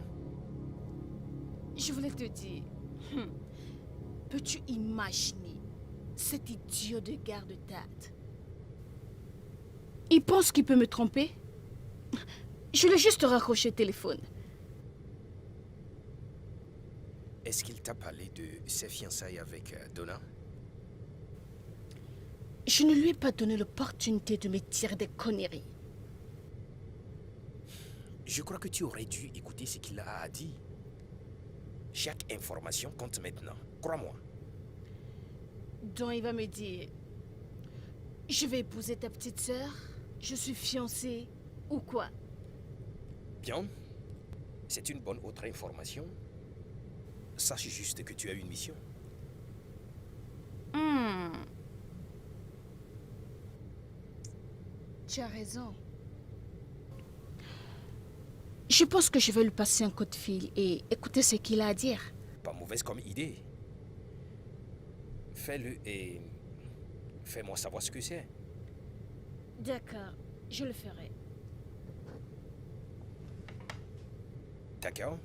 Je voulais te dire. Peux-tu imaginer cet idiot de garde Tad? Il pense qu'il peut me tromper? Je l'ai juste raccroché le téléphone. Est-ce qu'il t'a parlé de ses fiançailles avec Donna? Je ne lui ai pas donné l'opportunité de me tirer des conneries. Je crois que tu aurais dû écouter ce qu'il a dit. Chaque information compte maintenant, crois-moi. Donc il va me dire, je vais épouser ta petite sœur, je suis fiancée, ou quoi? Bien, c'est une bonne autre information. Sache juste que tu as une mission. Tu as raison. Je pense que je vais lui passer un coup de fil et écouter ce qu'il a à dire. Pas mauvaise comme idée. Fais-le et fais-moi savoir ce que c'est. D'accord, je le ferai. D'accord?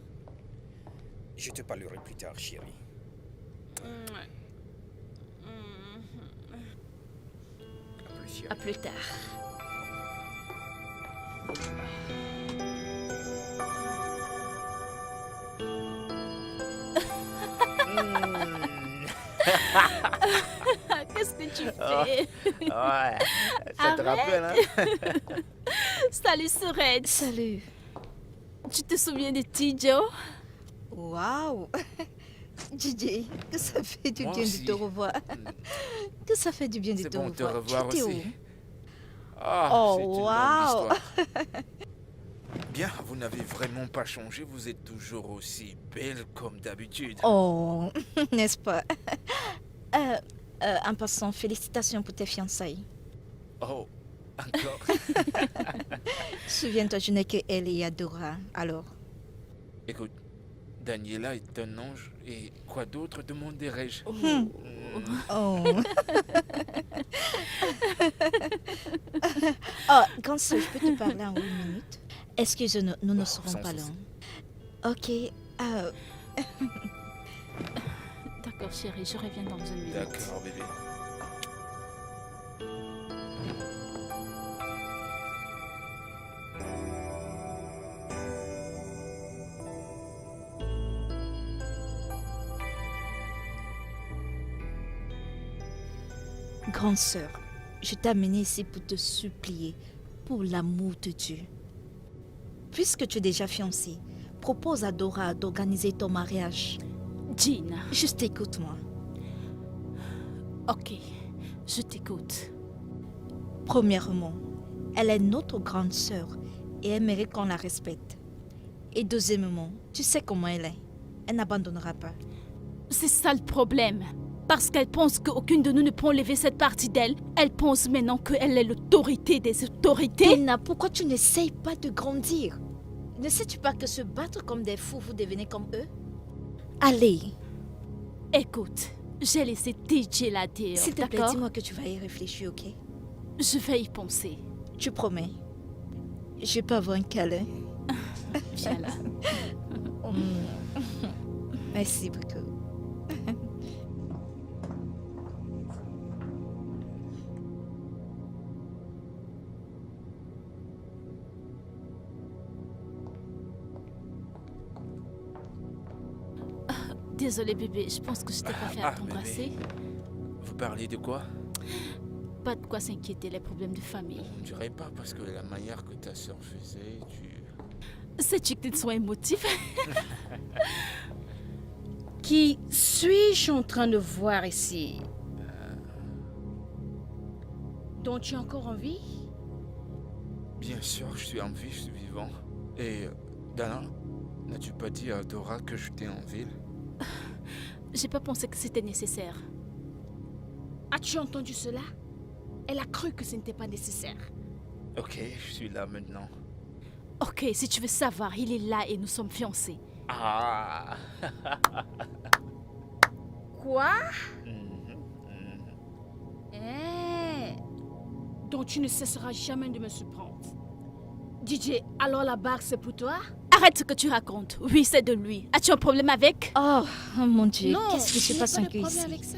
Je te parlerai plus tard, chérie. À plus tard. Qu'est-ce que tu Oh, fais? ouais, ça te rappelle, hein? Salut, Sorette. Salut. Tu te souviens de Tijo? Waouh. DJ, que ça fait du Moi bien aussi. de te revoir. Que ça fait du bien de C'est te bon de te revoir. revoir Tu étais aussi. où? Ah, Oh, c'est une longue waouh. histoire. Bien, vous n'avez vraiment pas changé, vous êtes toujours aussi belle comme d'habitude. Oh, n'est-ce pas? En passant, félicitations pour tes fiançailles. Oh, encore. Souviens-toi, je n'ai que elle et Adora. Alors, Écoute, Daniela est un ange et quoi d'autre demanderais-je? oh. Oh, grande sœur, je peux te parler en 8 minutes? Excuse-nous, nous ne serons sans pas souci. longs. Ok, D'accord, chérie, je reviens dans une minute. D'accord, bébé. grande sœur, je t'ai amenée ici pour te supplier, pour l'amour de Dieu. Puisque tu es déjà fiancée, propose à Dora d'organiser ton mariage. Gina. Juste écoute-moi. Ok, je t'écoute. Premièrement, elle est notre grande sœur et elle mérite qu'on la respecte. Et deuxièmement, tu sais comment elle est. Elle n'abandonnera pas. C'est ça le problème. Parce qu'elle pense qu'aucune de nous ne peut enlever cette partie d'elle. Elle pense maintenant qu'elle est l'autorité des autorités. Tina, pourquoi tu n'essayes pas de grandir? Ne sais-tu pas que se battre comme des fous, vous devenez comme eux? Allez, Écoute, j'ai laissé TJ là dire, s'il te plaît, d'accord? dis-moi que tu vas y réfléchir, ok? Je vais y penser. Tu promets? Je peux avoir un câlin? Viens là. Merci beaucoup. Désolée bébé, je pense que je t'ai pas fait attendre bébé. assez. Vous parlez de quoi? Pas de quoi s'inquiéter, les problèmes de famille. On dirait pas parce que la manière que ta soeur faisait, tu... Sais-tu qu'ils sont émotifs? Qui suis-je en train de voir ici? Dont tu as encore envie? Bien sûr, je suis en vie, je suis vivant. Et Dana, n'as-tu pas dit à Dora que j'étais en ville? J'ai pas pensé que c'était nécessaire. As-tu entendu cela? Elle a cru que ce n'était pas nécessaire. Ok, je suis là maintenant. Ok, si tu veux savoir, il est là et nous sommes fiancés. Ah. Quoi? Mhm, mhm. Donc tu ne cesseras jamais de me surprendre. DJ, alors la bague c'est pour toi? Arrête ce que tu racontes. Oui, c'est de lui. As-tu un problème avec? Oh, mon Dieu, Non, qu'est-ce qui se je n'ai passe pas en de problème ici? avec ça.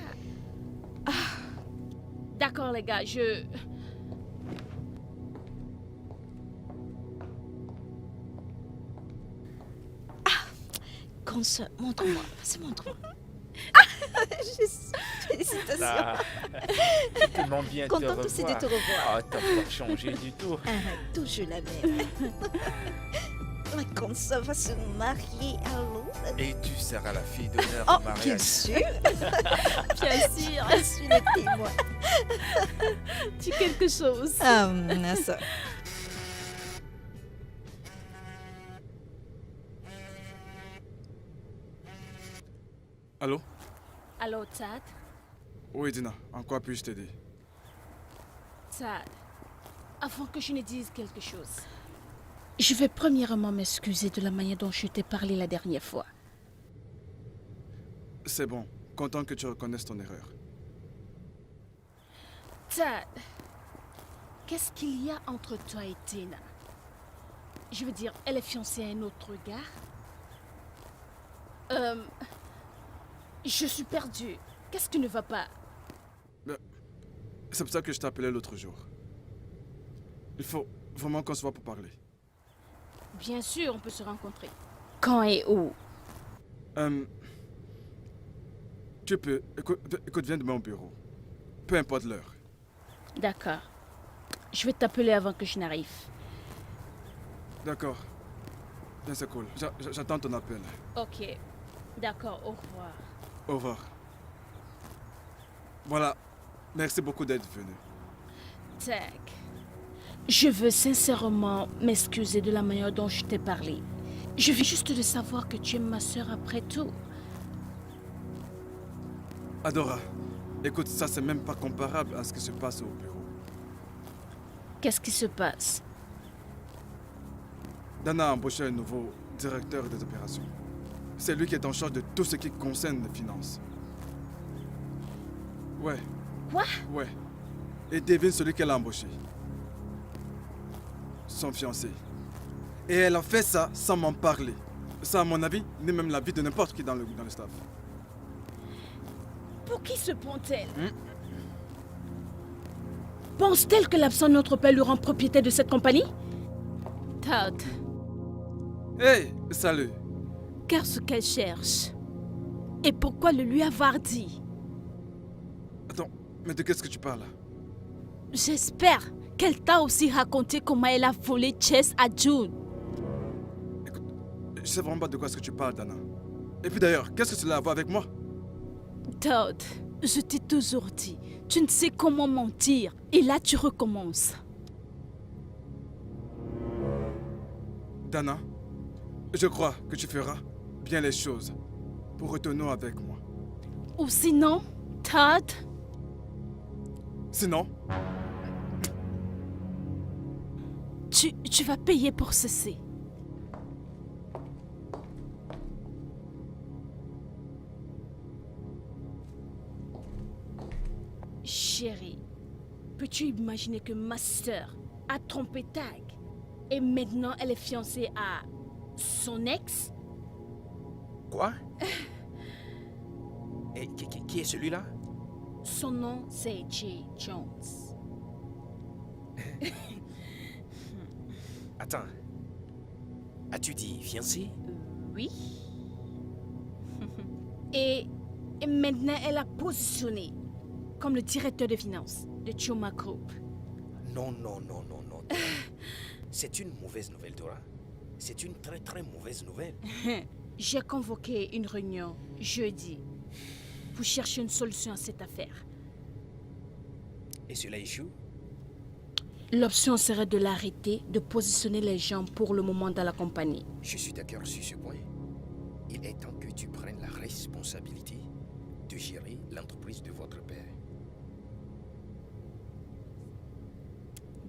D'accord les gars, je... Grande sœur, montre-moi. Vas-y, montre-moi. Félicitations. Ah. C'est tellement bien de te Contente aussi de revoir. te revoir. Ah, t'as pas changé du tout. Toujours la même. Ma grande sœur va se marier, allô? Et tu seras la fille d'honneur Oh, au mariage. bien sûr. Bien sûr. Je suis le témoin. Dis quelque chose. Ah, ça. Allô? Allô, Tad? Oui, Dina, en quoi puis-je t'aider? Tad, avant que je ne dise quelque chose, je vais premièrement m'excuser de la manière dont je t'ai parlé la dernière fois. C'est bon, content que tu reconnaisses ton erreur. Tad, qu'est-ce qu'il y a entre toi et Tina? Je veux dire, elle est fiancée à un autre gars? Je suis perdue. Qu'est-ce qui ne va pas? C'est pour ça que je t'appelais l'autre jour. Il faut vraiment qu'on se voit pour parler. Bien sûr, on peut se rencontrer. Quand et où? Tu peux... Écoute, viens demain au bureau. Peu importe l'heure. D'accord. Je vais t'appeler avant que je n'arrive. D'accord. Bien, c'est cool. J'attends ton appel. Ok. D'accord, au revoir. Au revoir. Voilà. Merci beaucoup d'être venu. Tac. Je veux sincèrement m'excuser de la manière dont je t'ai parlé. Je viens juste de savoir que tu es ma sœur après tout. Adora, écoute, ça c'est même pas comparable à ce qui se passe au bureau. Qu'est-ce qui se passe? Dana a embauché un nouveau directeur des opérations. C'est lui qui est en charge de tout ce qui concerne les finances. Ouais. Quoi? Ouais. Et devine celui qu'elle a embauché. Son fiancé. Et elle a fait ça sans m'en parler. Ça, à mon avis, n'est même l'avis de n'importe qui dans le staff. Pour qui se prend-elle? Pense-t-elle que l'absent de notre père lui rend propriétaire de cette compagnie? Todd, Hey, salut. qu'est-ce qu'elle cherche? Et pourquoi le lui avoir dit? Attends, mais de qu'est-ce que tu parles? J'espère qu'elle t'a aussi raconté comment elle a volé Chess à June. Je sais vraiment pas de quoi est-ce que tu parles, Dana. Et puis d'ailleurs, qu'est-ce que cela a à voir avec moi? Todd, je t'ai toujours dit, tu ne sais comment mentir. Et là, tu recommences. Dana, je crois que tu feras bien les choses pour retourner avec moi. Ou sinon, Todd, Sinon, tu vas payer pour ceci. Chérie, peux-tu imaginer que ma sœur a trompé Tag et maintenant elle est fiancée à son ex? Quoi? Et qui est celui-là? Son nom, c'est Jay Jones. Attends. As-tu dit fiancé? Oui. Et maintenant, elle a positionné comme le directeur de finances de Choma Group. Non. C'est une mauvaise nouvelle, Dora. C'est une très très mauvaise nouvelle. J'ai convoqué une réunion jeudi pour chercher une solution à cette affaire. Et cela échoue? L'option serait de l'arrêter, de positionner les gens pour le moment dans la compagnie. Je suis d'accord sur ce point. Il est temps que tu prennes la responsabilité de gérer l'entreprise de votre père.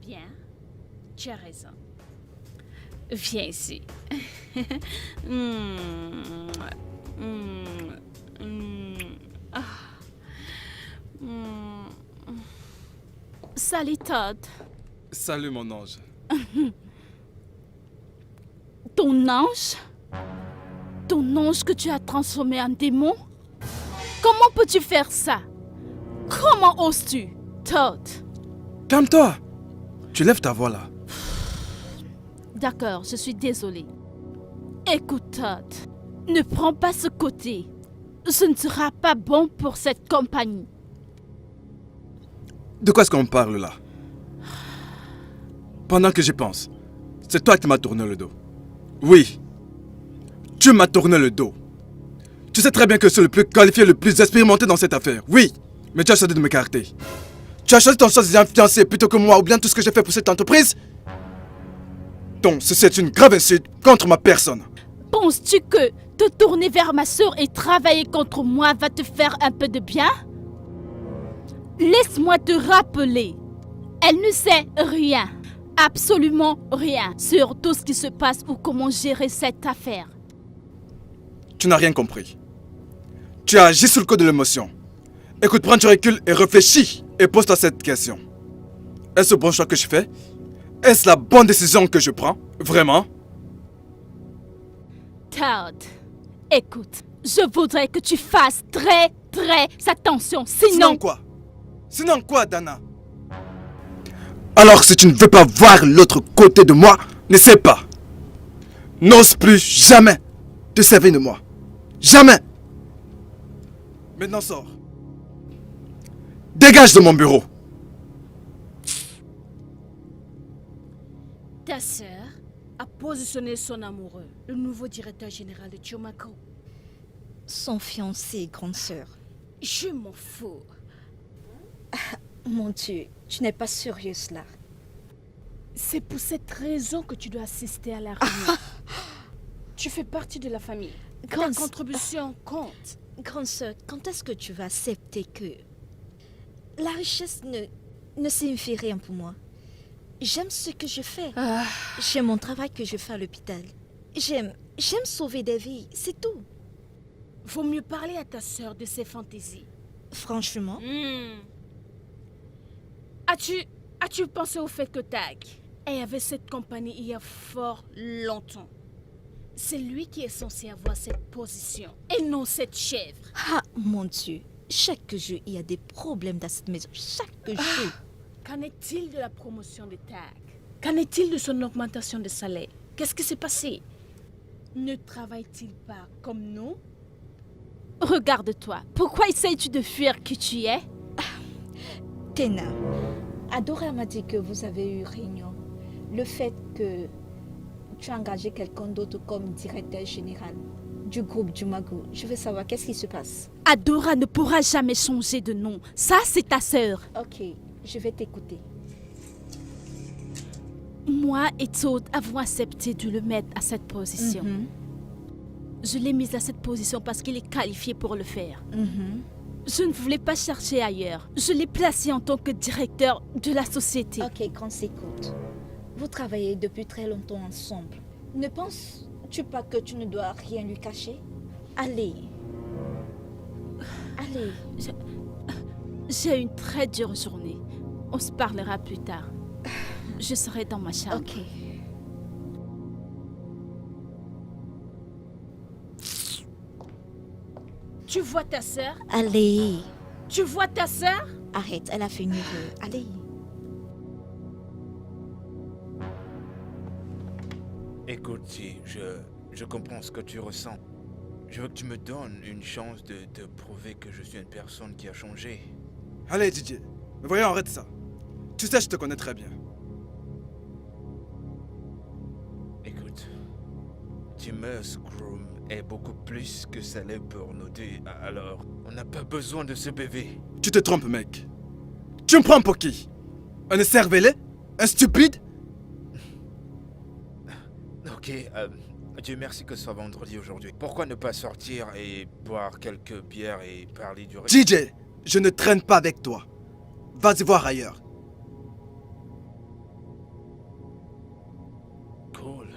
Bien, tu as raison. Viens ici. Salut, Todd. salut mon ange. Ton ange? Ton ange que tu as transformé en démon? Comment peux-tu faire ça? Comment oses-tu, Todd? Calme-toi. Tu lèves ta voix là. D'accord, je suis désolée. Écoute, Todd, ne prends pas ce côté. Ce ne sera pas bon pour cette compagnie. De quoi est-ce qu'on parle là? Pendant que j'y pense, c'est toi qui m'as tourné le dos. Oui, tu m'as tourné le dos. Tu sais très bien que je suis le plus qualifié, le plus expérimenté dans cette affaire. Oui, mais tu as choisi de m'écarter. Tu as choisi ton soi-disant fiancé plutôt que moi ou bien tout ce que j'ai fait pour cette entreprise. Donc, c'est une grave insulte contre ma personne. Penses-tu que te tourner vers ma sœur et travailler contre moi va te faire un peu de bien? Laisse-moi te rappeler, elle ne sait rien, absolument rien, sur tout ce qui se passe ou comment gérer cette affaire. Tu n'as rien compris. Tu as agi sous le coup de l'émotion. Écoute, prends du recul et réfléchis et pose-toi cette question. Est-ce le bon choix que je fais? Est-ce la bonne décision que je prends? Vraiment? Todd, écoute, je voudrais que tu fasses très attention, Sinon quoi? Sinon quoi, Dana? Alors si tu ne veux pas voir l'autre côté de moi, n'essaie pas. N'ose plus jamais te servir de moi. Jamais. Maintenant sors. Dégage de mon bureau. Ta sœur a positionné son amoureux, le nouveau directeur général de Chomako. Son fiancé, grande sœur. Je m'en fous. Mon Dieu, tu n'es pas sérieuse là. C'est pour cette raison que tu dois assister à la réunion. Tu fais partie de la famille. Ta contribution compte. Grande sœur, quand est-ce que tu vas accepter que la richesse ne signifie rien pour moi? J'aime ce que je fais. J'aime mon travail que je fais à l'hôpital. J'aime sauver des vies, c'est tout. Vaut mieux parler à ta sœur de ses fantaisies. Franchement. As-tu pensé au fait que Tag est avec cette compagnie il y a fort longtemps? C'est lui qui est censé avoir cette position et non cette chèvre. Ah, mon Dieu. Chaque jour, il y a des problèmes dans cette maison. Chaque jour. Qu'en est-il de la promotion de Tag? Qu'en est-il de son augmentation de salaire? Qu'est-ce qui s'est passé? Ne travaille-t-il pas comme nous? Regarde-toi. Pourquoi essayes-tu de fuir qui tu es? Tena, Adora m'a dit que vous avez eu réunion. Le fait que tu as engagé quelqu'un d'autre comme directeur général du groupe Jumago. Je veux savoir qu'est-ce qui se passe. Adora ne pourra jamais changer de nom. Ça, c'est ta sœur. Ok, je vais t'écouter. Moi et Todd avons accepté de le mettre à cette position. Je l'ai mis à cette position parce qu'il est qualifié pour le faire. Je ne voulais pas chercher ailleurs. Je l'ai placé en tant que directeur de la société. Ok, quand s'écoute. Vous travaillez depuis très longtemps ensemble. Ne penses-tu pas que tu ne dois rien lui cacher? Allez. Allez. J'ai une très dure journée. On se parlera plus tard. Je serai dans ma chambre. Ok. Tu vois ta sœur? Allez. Tu vois ta sœur? Arrête, elle a fait une erreur. Allez. Écoute, si, je comprends ce que tu ressens. Je veux que tu me donnes une chance de te prouver que je suis une personne qui a changé. Allez, Didier. Mais voyons, arrête ça. Tu sais, je te connais très bien. Écoute, Timmers Groom est beaucoup plus que ça l'est pour nous deux. Alors, on n'a pas besoin de ce bébé. Tu te trompes, mec. Tu me prends pour qui? Un écervelé? Un stupide? Ok, Dieu merci que ce soit vendredi aujourd'hui. Pourquoi ne pas sortir et boire quelques bières et parler du reste? DJ, je ne traîne pas avec toi. Vas-y voir ailleurs. Cool.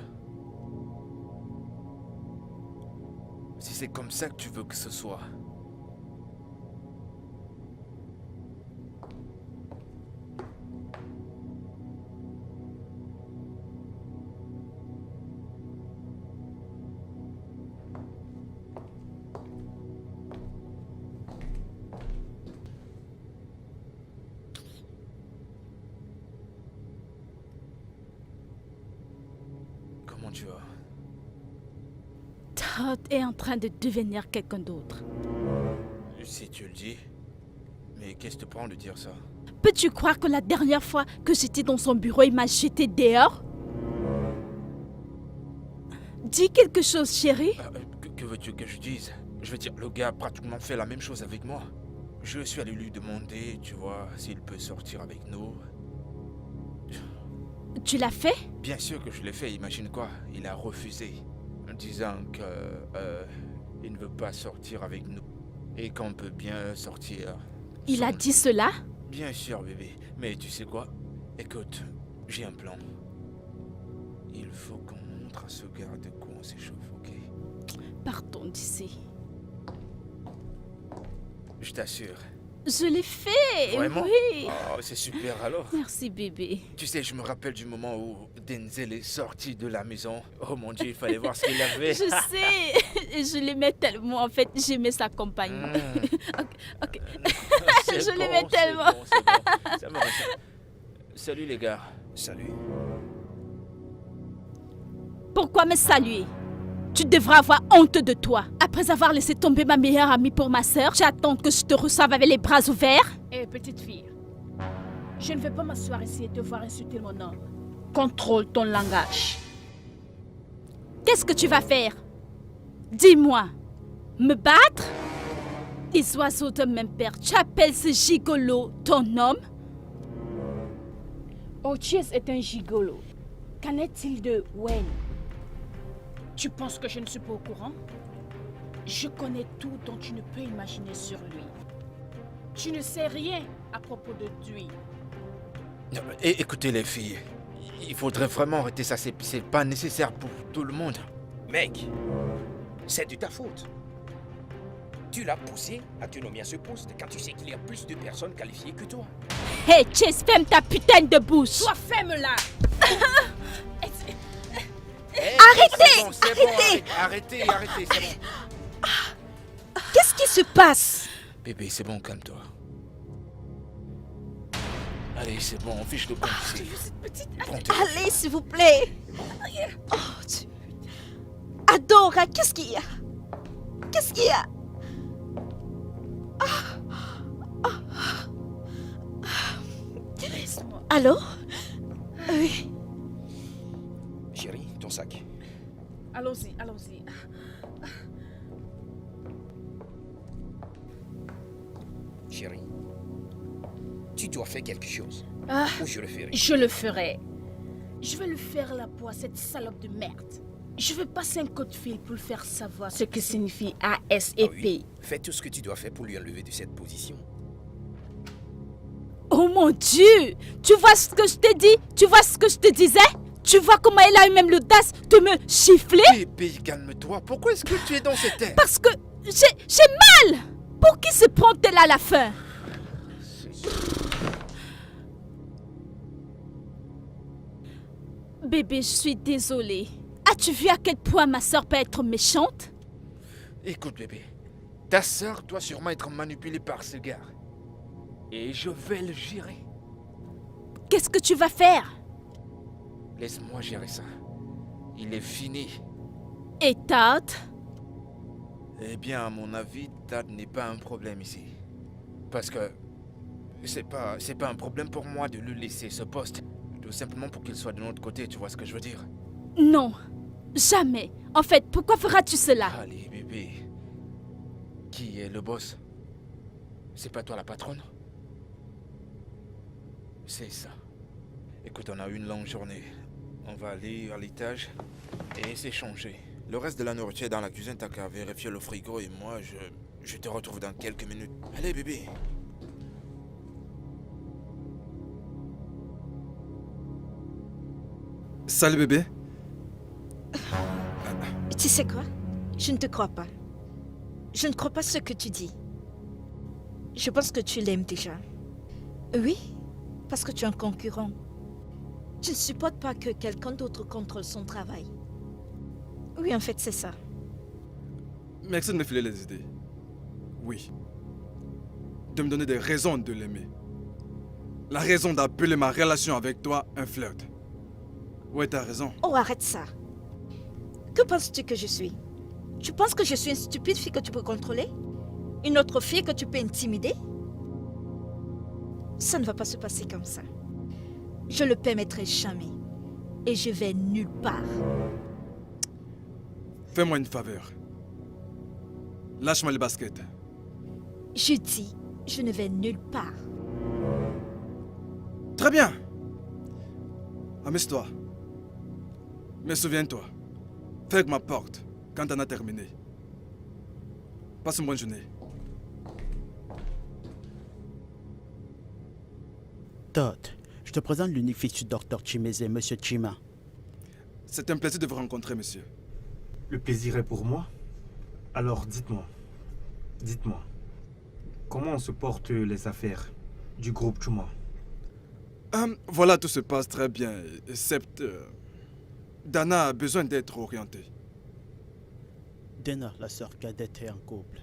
Si c'est comme ça que tu veux que ce soit. Comment tu vas? Todd est en train de devenir quelqu'un d'autre. Si tu le dis. Mais qu'est-ce qui te prend de dire ça? Peux-tu croire que la dernière fois que j'étais dans son bureau, il m'a jeté dehors? Dis quelque chose, chérie. Que veux-tu que je dise? Je veux dire, le gars a pratiquement fait la même chose avec moi. Je suis allé lui demander, tu vois, s'il peut sortir avec nous. Tu l'as fait? Bien sûr que je l'ai fait, imagine quoi? Il a refusé, en disant que il ne veut pas sortir avec nous. Et qu'on peut bien sortir. Il a dit cela? Bien sûr, bébé. Mais tu sais quoi? Écoute, j'ai un plan. Il faut qu'on montre à ce gars de quoi on s'échauffe, ok? Partons d'ici. Je t'assure. Je l'ai fait! Vraiment? Oui! Oh, c'est super alors. Merci, bébé. Tu sais, je me rappelle du moment où Denzel est sorti de la maison. Oh mon Dieu, il fallait voir ce qu'il avait. Je sais! Je l'aimais tellement. En fait, j'aimais sa compagnie. Ok. Je l'aimais tellement. C'est bon. Ça me rassure. Salut les gars. Salut. Pourquoi me saluer? Tu devras avoir honte de toi. Après avoir laissé tomber ma meilleure amie pour ma sœur, j'attends que je te reçoive avec les bras ouverts. Hé, petite fille, je ne vais pas m'asseoir ici et te voir insulter mon homme. Contrôle ton langage. Qu'est-ce que tu vas faire? Dis-moi. Me battre? Les oiseaux de même père, tu appelles ce gigolo ton homme? Ochies est un gigolo. Qu'en est-il de Wayne? Tu penses que je ne suis pas au courant? Je connais tout dont tu ne peux imaginer sur lui. Tu ne sais rien à propos de lui. Écoutez les filles, il faudrait vraiment arrêter ça, c'est pas nécessaire pour tout le monde. Mec, c'est de ta faute. Tu l'as poussé à te nommer à ce poste quand tu sais qu'il y a plus de personnes qualifiées que toi. Hé, Chase, ferme ta putain de bouche! Sois ferme-la! Arrêtez! Arrêtez, c'est bon. Qu'est-ce qui se passe? Bébé, c'est bon, calme-toi. Allez, c'est bon, on fiche le camp ici. Allez, s'il vous plaît. Oh, Dieu. Adora, qu'est-ce qu'il y a? Qu'est-ce qu'il y a? Allô? Oui. Chérie, ton sac. Allons-y, allons-y. Chérie, tu dois faire quelque chose. Ou je le ferai. Je le ferai. Je vais le faire la peau à cette salope de merde. Je vais passer un coup de fil pour lui faire savoir ce que signifie AS et Ah oui, P. fais tout ce que tu dois faire pour lui enlever de cette position. Oh mon Dieu! Tu vois ce que je t'ai dit? Tu vois ce que je te disais? Tu vois comment elle a eu même l'audace de me chiffler? Bébé, calme-toi. Pourquoi est-ce que tu es dans cette tête? Parce que j'ai mal! Pour qui se prend-elle à la fin? Bébé, je suis désolée. As-tu vu à quel point ma soeur peut être méchante? Écoute, bébé. Ta sœur doit sûrement être manipulée par ce gars. Et je vais le gérer. Qu'est-ce que tu vas faire? Laisse-moi gérer ça. Il est fini. Et Todd? Eh bien, à mon avis, Tad n'est pas un problème ici. Parce que c'est pas un problème pour moi de lui laisser ce poste. Tout simplement pour qu'il soit de notre côté, tu vois ce que je veux dire? Non, jamais. En fait, pourquoi feras-tu cela? Allez, bébé. Qui est le boss? C'est pas toi la patronne? C'est ça. Écoute, on a eu une longue journée. On va aller à l'étage et s'échanger. Le reste de la nourriture est dans la cuisine, t'as qu'à vérifier le frigo et moi, je te retrouve dans quelques minutes. Allez, bébé. Salut bébé. Tu sais quoi? Je ne te crois pas. Je ne crois pas ce que tu dis. Je pense que tu l'aimes déjà. Oui, parce que tu es un concurrent. Je ne supporte pas que quelqu'un d'autre contrôle son travail. Oui, en fait, c'est ça. Merci de me filer les idées. Oui. De me donner des raisons de l'aimer. La raison d'appeler ma relation avec toi un flirt. Ouais, t'as raison. Oh, arrête ça. Que penses-tu que je suis? Tu penses que je suis une stupide fille que tu peux contrôler? Une autre fille que tu peux intimider? Ça ne va pas se passer comme ça. Je le permettrai jamais. Et je vais nulle part. Fais-moi une faveur. Lâche-moi le basket. Je dis, je ne vais nulle part. Très bien. Amuse-toi. Mais souviens-toi, ferme ma porte quand on a terminé. Passe une bonne journée. Todd, je te présente l'unique fils du docteur Chimeze, Monsieur Chima. C'est un plaisir de vous rencontrer, monsieur. Le plaisir est pour moi. Alors dites-moi, comment se portent les affaires du groupe Chuma? Voilà, tout se passe très bien, except Dana a besoin d'être orientée. Dana, la sœur cadette, est en couple.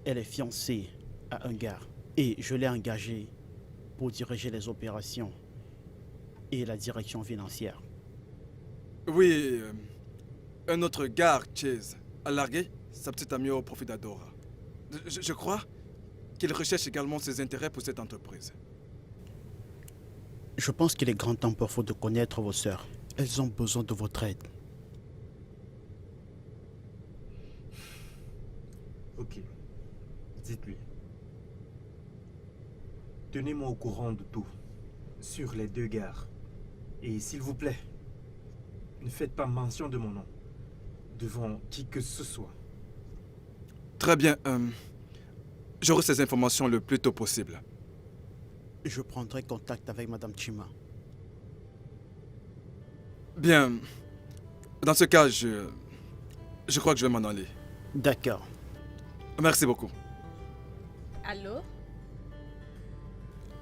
Elle est fiancée à un gars et je l'ai engagée pour diriger les opérations et la direction financière. Oui, un autre gars, Chase, a largué sa petite amie au profit d'Adora. Je crois qu'il recherche également ses intérêts pour cette entreprise. Je pense qu'il est grand temps pour vous de connaître vos sœurs. Elles ont besoin de votre aide. Ok. Dites-lui. Tenez-moi au courant de tout. Sur les 2 gares. Et s'il vous plaît, ne faites pas mention de mon nom. Devant qui que ce soit. Très bien. J'aurai ces informations le plus tôt possible. Je prendrai contact avec Madame Chima. Bien. Dans ce cas, je crois que je vais m'en aller. D'accord. Merci beaucoup. Allô?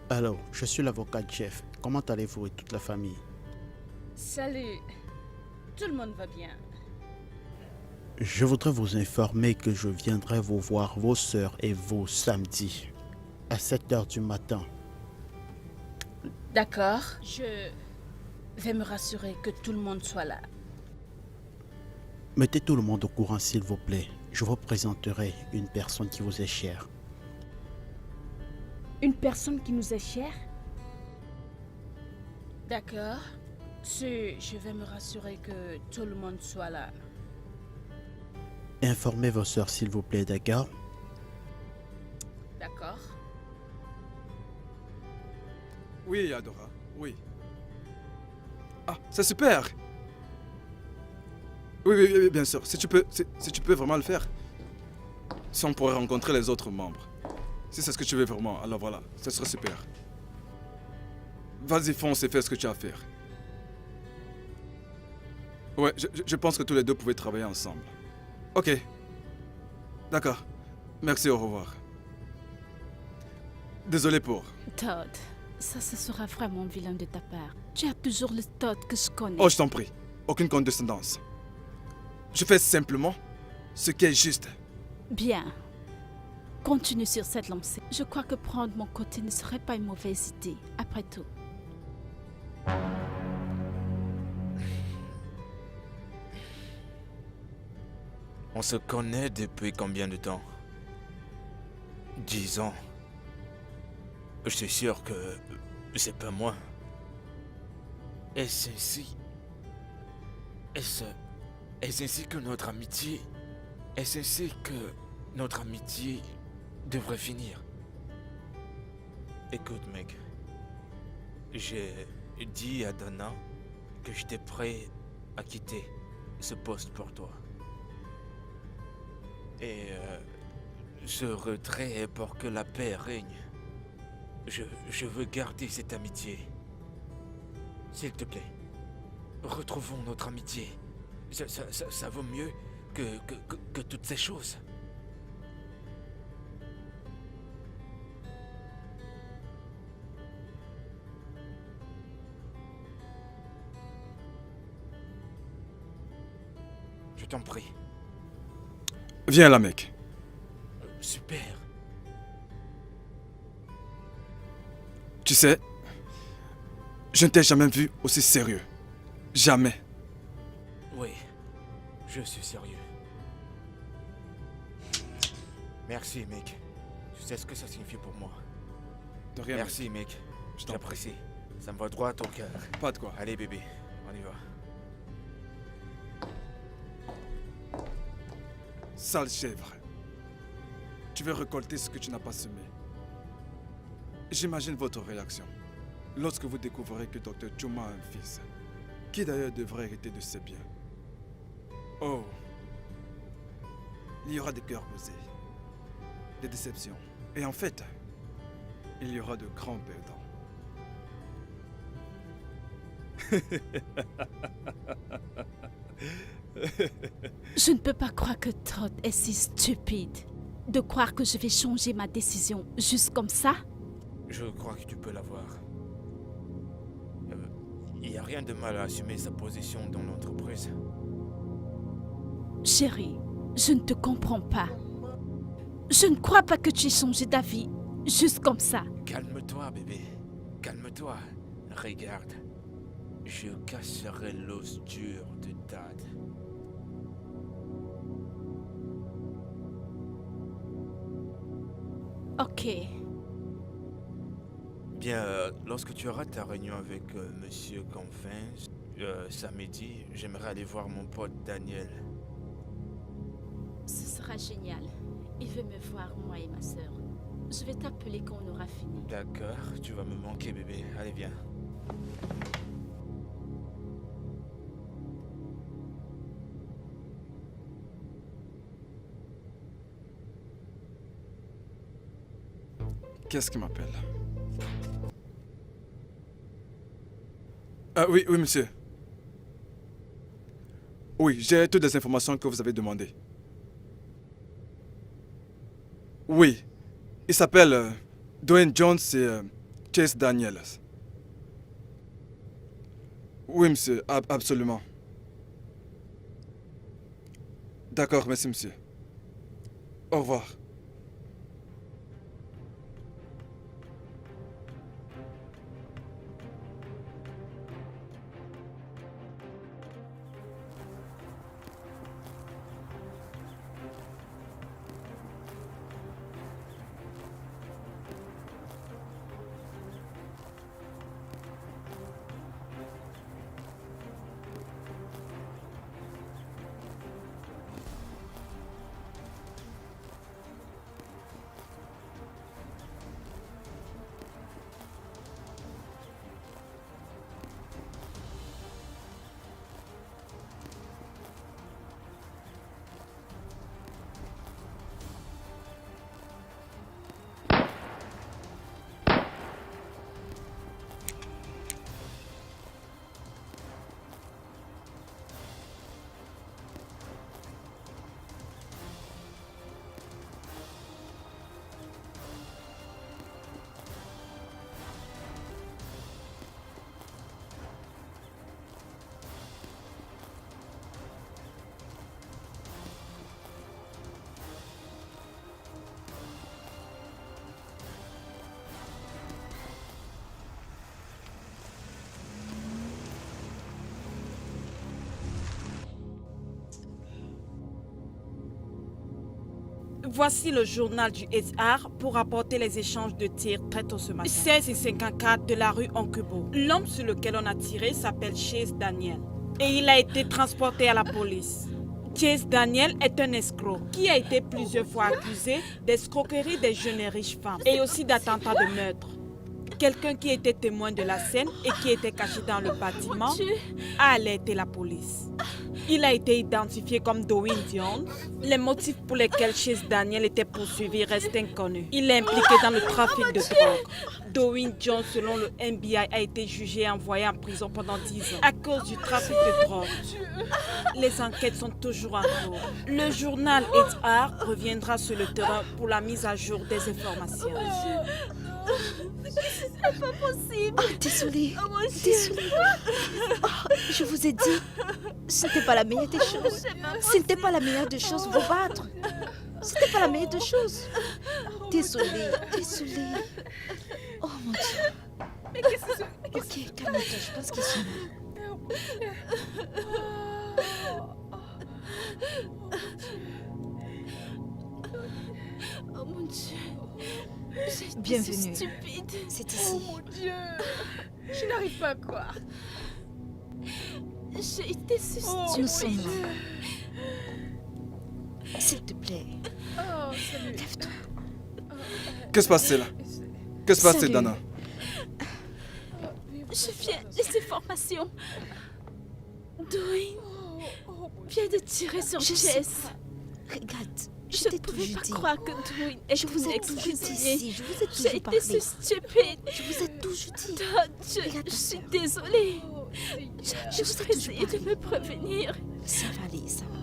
Alors, je suis l'avocat chef. Comment allez-vous et toute la famille? Salut. Tout le monde va bien. Je voudrais vous informer que je viendrai vous voir, vos sœurs et vous, samedi, à 7h du matin. D'accord. Je vais me rassurer que tout le monde soit là. Mettez tout le monde au courant, s'il vous plaît. Je vous présenterai une personne qui vous est chère. Une personne qui nous est chère? D'accord. Je vais me rassurer que tout le monde soit là. Informez vos sœurs, s'il vous plaît, d'accord? D'accord. Oui, Adora, oui. Ah, c'est super. Oui, bien sûr. Si tu peux vraiment le faire. Si on pourrait rencontrer les autres membres. Si c'est ce que tu veux vraiment, alors voilà, ce serait super. Vas-y, fonce et fais ce que tu as à faire. Ouais, je pense que tous les deux pouvaient travailler ensemble. Ok. D'accord. Merci, au revoir. Désolé pour... Todd, ça ce sera vraiment vilain de ta part. Tu as toujours le Todd que je connais. Oh, je t'en prie. Aucune condescendance. Je fais simplement ce qui est juste. Bien. Continue sur cette lancée. Je crois que prendre mon côté ne serait pas une mauvaise idée, après tout. On se connaît depuis combien de temps? 10 ans. Je suis sûr que c'est pas moi. Est-ce ainsi? Est-ce ainsi que notre amitié... Est-ce ainsi que notre amitié devrait finir? Écoute, mec. J'ai dit à Dana que j'étais prêt à quitter ce poste pour toi. Et ce retrait est pour que la paix règne. Je veux garder cette amitié. S'il te plaît, retrouvons notre amitié. Ça vaut mieux que toutes ces choses. Je t'en prie. Viens là, mec. Super. Tu sais, je ne t'ai jamais vu aussi sérieux. Jamais. Oui, je suis sérieux. Merci, mec. Tu sais ce que ça signifie pour moi. De rien. Merci, mec. Je t'apprécie. Ça me va droit à ton cœur. Pas de quoi. Allez, bébé, on y va. Sale chèvre. Tu veux récolter ce que tu n'as pas semé. J'imagine votre réaction lorsque vous découvrirez que Dr. Chuma a un fils, qui d'ailleurs devrait hériter de ses biens. Oh, il y aura des cœurs brisés, des déceptions, et en fait, il y aura de grands perdants. Je ne peux pas croire que Todd est si stupide. De croire que je vais changer ma décision juste comme ça. Je crois que tu peux l'avoir. Il n'y a rien de mal à assumer sa position dans l'entreprise. Chérie, je ne te comprends pas. Je ne crois pas que tu aies changé d'avis juste comme ça. Calme-toi, bébé. Calme-toi. Regarde. Je casserai l'os dur de Dad. Ok. Bien, lorsque tu auras ta réunion avec Monsieur Confins, samedi, j'aimerais aller voir mon pote Daniel. Ce sera génial. Il veut me voir, moi et ma sœur. Je vais t'appeler quand on aura fini. D'accord, tu vas me manquer, bébé. Allez, viens. Qu'est-ce qui m'appelle? Ah oui, oui, monsieur. Oui, j'ai toutes les informations que vous avez demandées. Oui, il s'appelle Dwayne Jones et Chase Daniels. Oui, monsieur, absolument. D'accord, merci, monsieur. Au revoir. Voici le journal du SR pour rapporter les échanges de tirs très tôt ce matin. 16h54 de la rue Onkubo. L'homme sur lequel on a tiré s'appelle Chase Daniel et il a été transporté à la police. Chase Daniel est un escroc qui a été plusieurs fois accusé d'escroquerie des jeunes et riches femmes et aussi d'attentat de meurtre. Quelqu'un qui était témoin de la scène et qui était caché dans le bâtiment a alerté la police. Il a été identifié comme Dwayne Jones. Les motifs pour lesquels Chase Daniel était poursuivi restent inconnus. Il est impliqué dans le trafic de drogue. Dwayne Jones, selon le FBI, a été jugé et envoyé en prison pendant 10 ans à cause du trafic de drogue. Les enquêtes sont toujours en cours. Le journal HR reviendra sur le terrain pour la mise à jour des informations. C'est pas possible. Oh, désolée. Désolée. Oh, je vous ai dit, ce n'était pas la meilleure des choses. Ce n'était pas la meilleure des choses, vous battre. Ce n'était pas la meilleure des choses. Désolée, désolée. Oh mon Dieu. Mais qu'est-ce que c'est? Ok, calme-toi, je pense qu'ils sont là. Oh mon Dieu. Bienvenue. Stupide. C'est ici. Oh mon Dieu. Je n'arrive pas à croire. J'ai été si stupide. Nous sommes là. S'il te plaît. Oh, salut. Lève-toi. Que se passe-t-il? Que se passe-t-il, Salut. Dana? Je viens les informations. Dwayne vient de tirer sur Je sais Jess. pas. Regarde, je Je t'ai ne pouvais toujours pas dit. croire que Dwayne était Je vous ai un toujours dit ex-prisonnier. ici. Je vous ai J'ai toujours été parlé. si stupide. Je vous ai toujours dit. Todd, Regarde, je suis désolée. Je vous ai toujours Essayé de parlé. me prévenir. Ça va aller, ça va.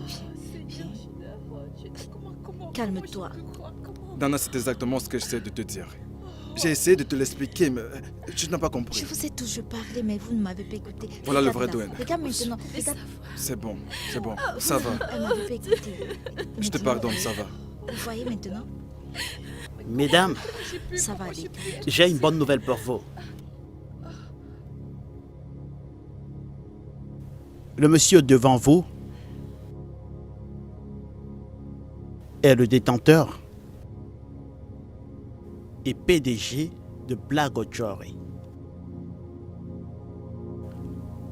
Viens, viens. Calme-toi. Dana, c'est exactement ce que j'essaie de te dire. J'ai essayé de te l'expliquer, mais tu n'as pas compris. Je vous ai toujours parlé, mais vous ne m'avez pas écouté. Voilà le Regarde vrai là. Dwayne. Regarde maintenant. Regarde. C'est bon, ça va. Elle m'avait pas écouté. Je te Maintenant, pardonne, ça va. Vous voyez maintenant? Mesdames, Ça va aller. j'ai une bonne nouvelle pour vous. Le monsieur devant vous est le détenteur et PDG de Blagojory.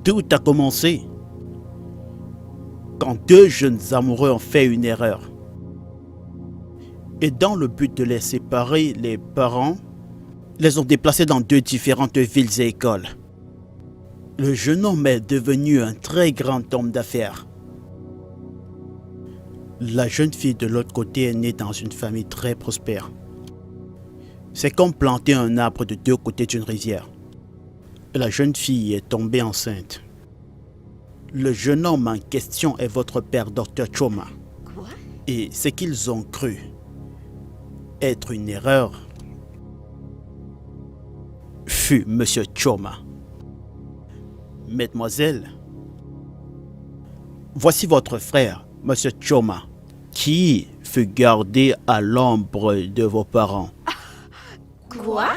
Tout a commencé quand deux jeunes amoureux ont fait une erreur. Et dans le but de les séparer, les parents les ont déplacés dans deux différentes villes et écoles. Le jeune homme est devenu un très grand homme d'affaires. La jeune fille de l'autre côté est née dans une famille très prospère. C'est comme planter un arbre de deux côtés d'une rivière. La jeune fille est tombée enceinte. Le jeune homme en question est votre père, Dr. Choma. Quoi? Et ce qu'ils ont cru être une erreur fut Monsieur Choma. Mademoiselle, voici votre frère, Monsieur Choma, qui fut gardé à l'ombre de vos parents. Quoi?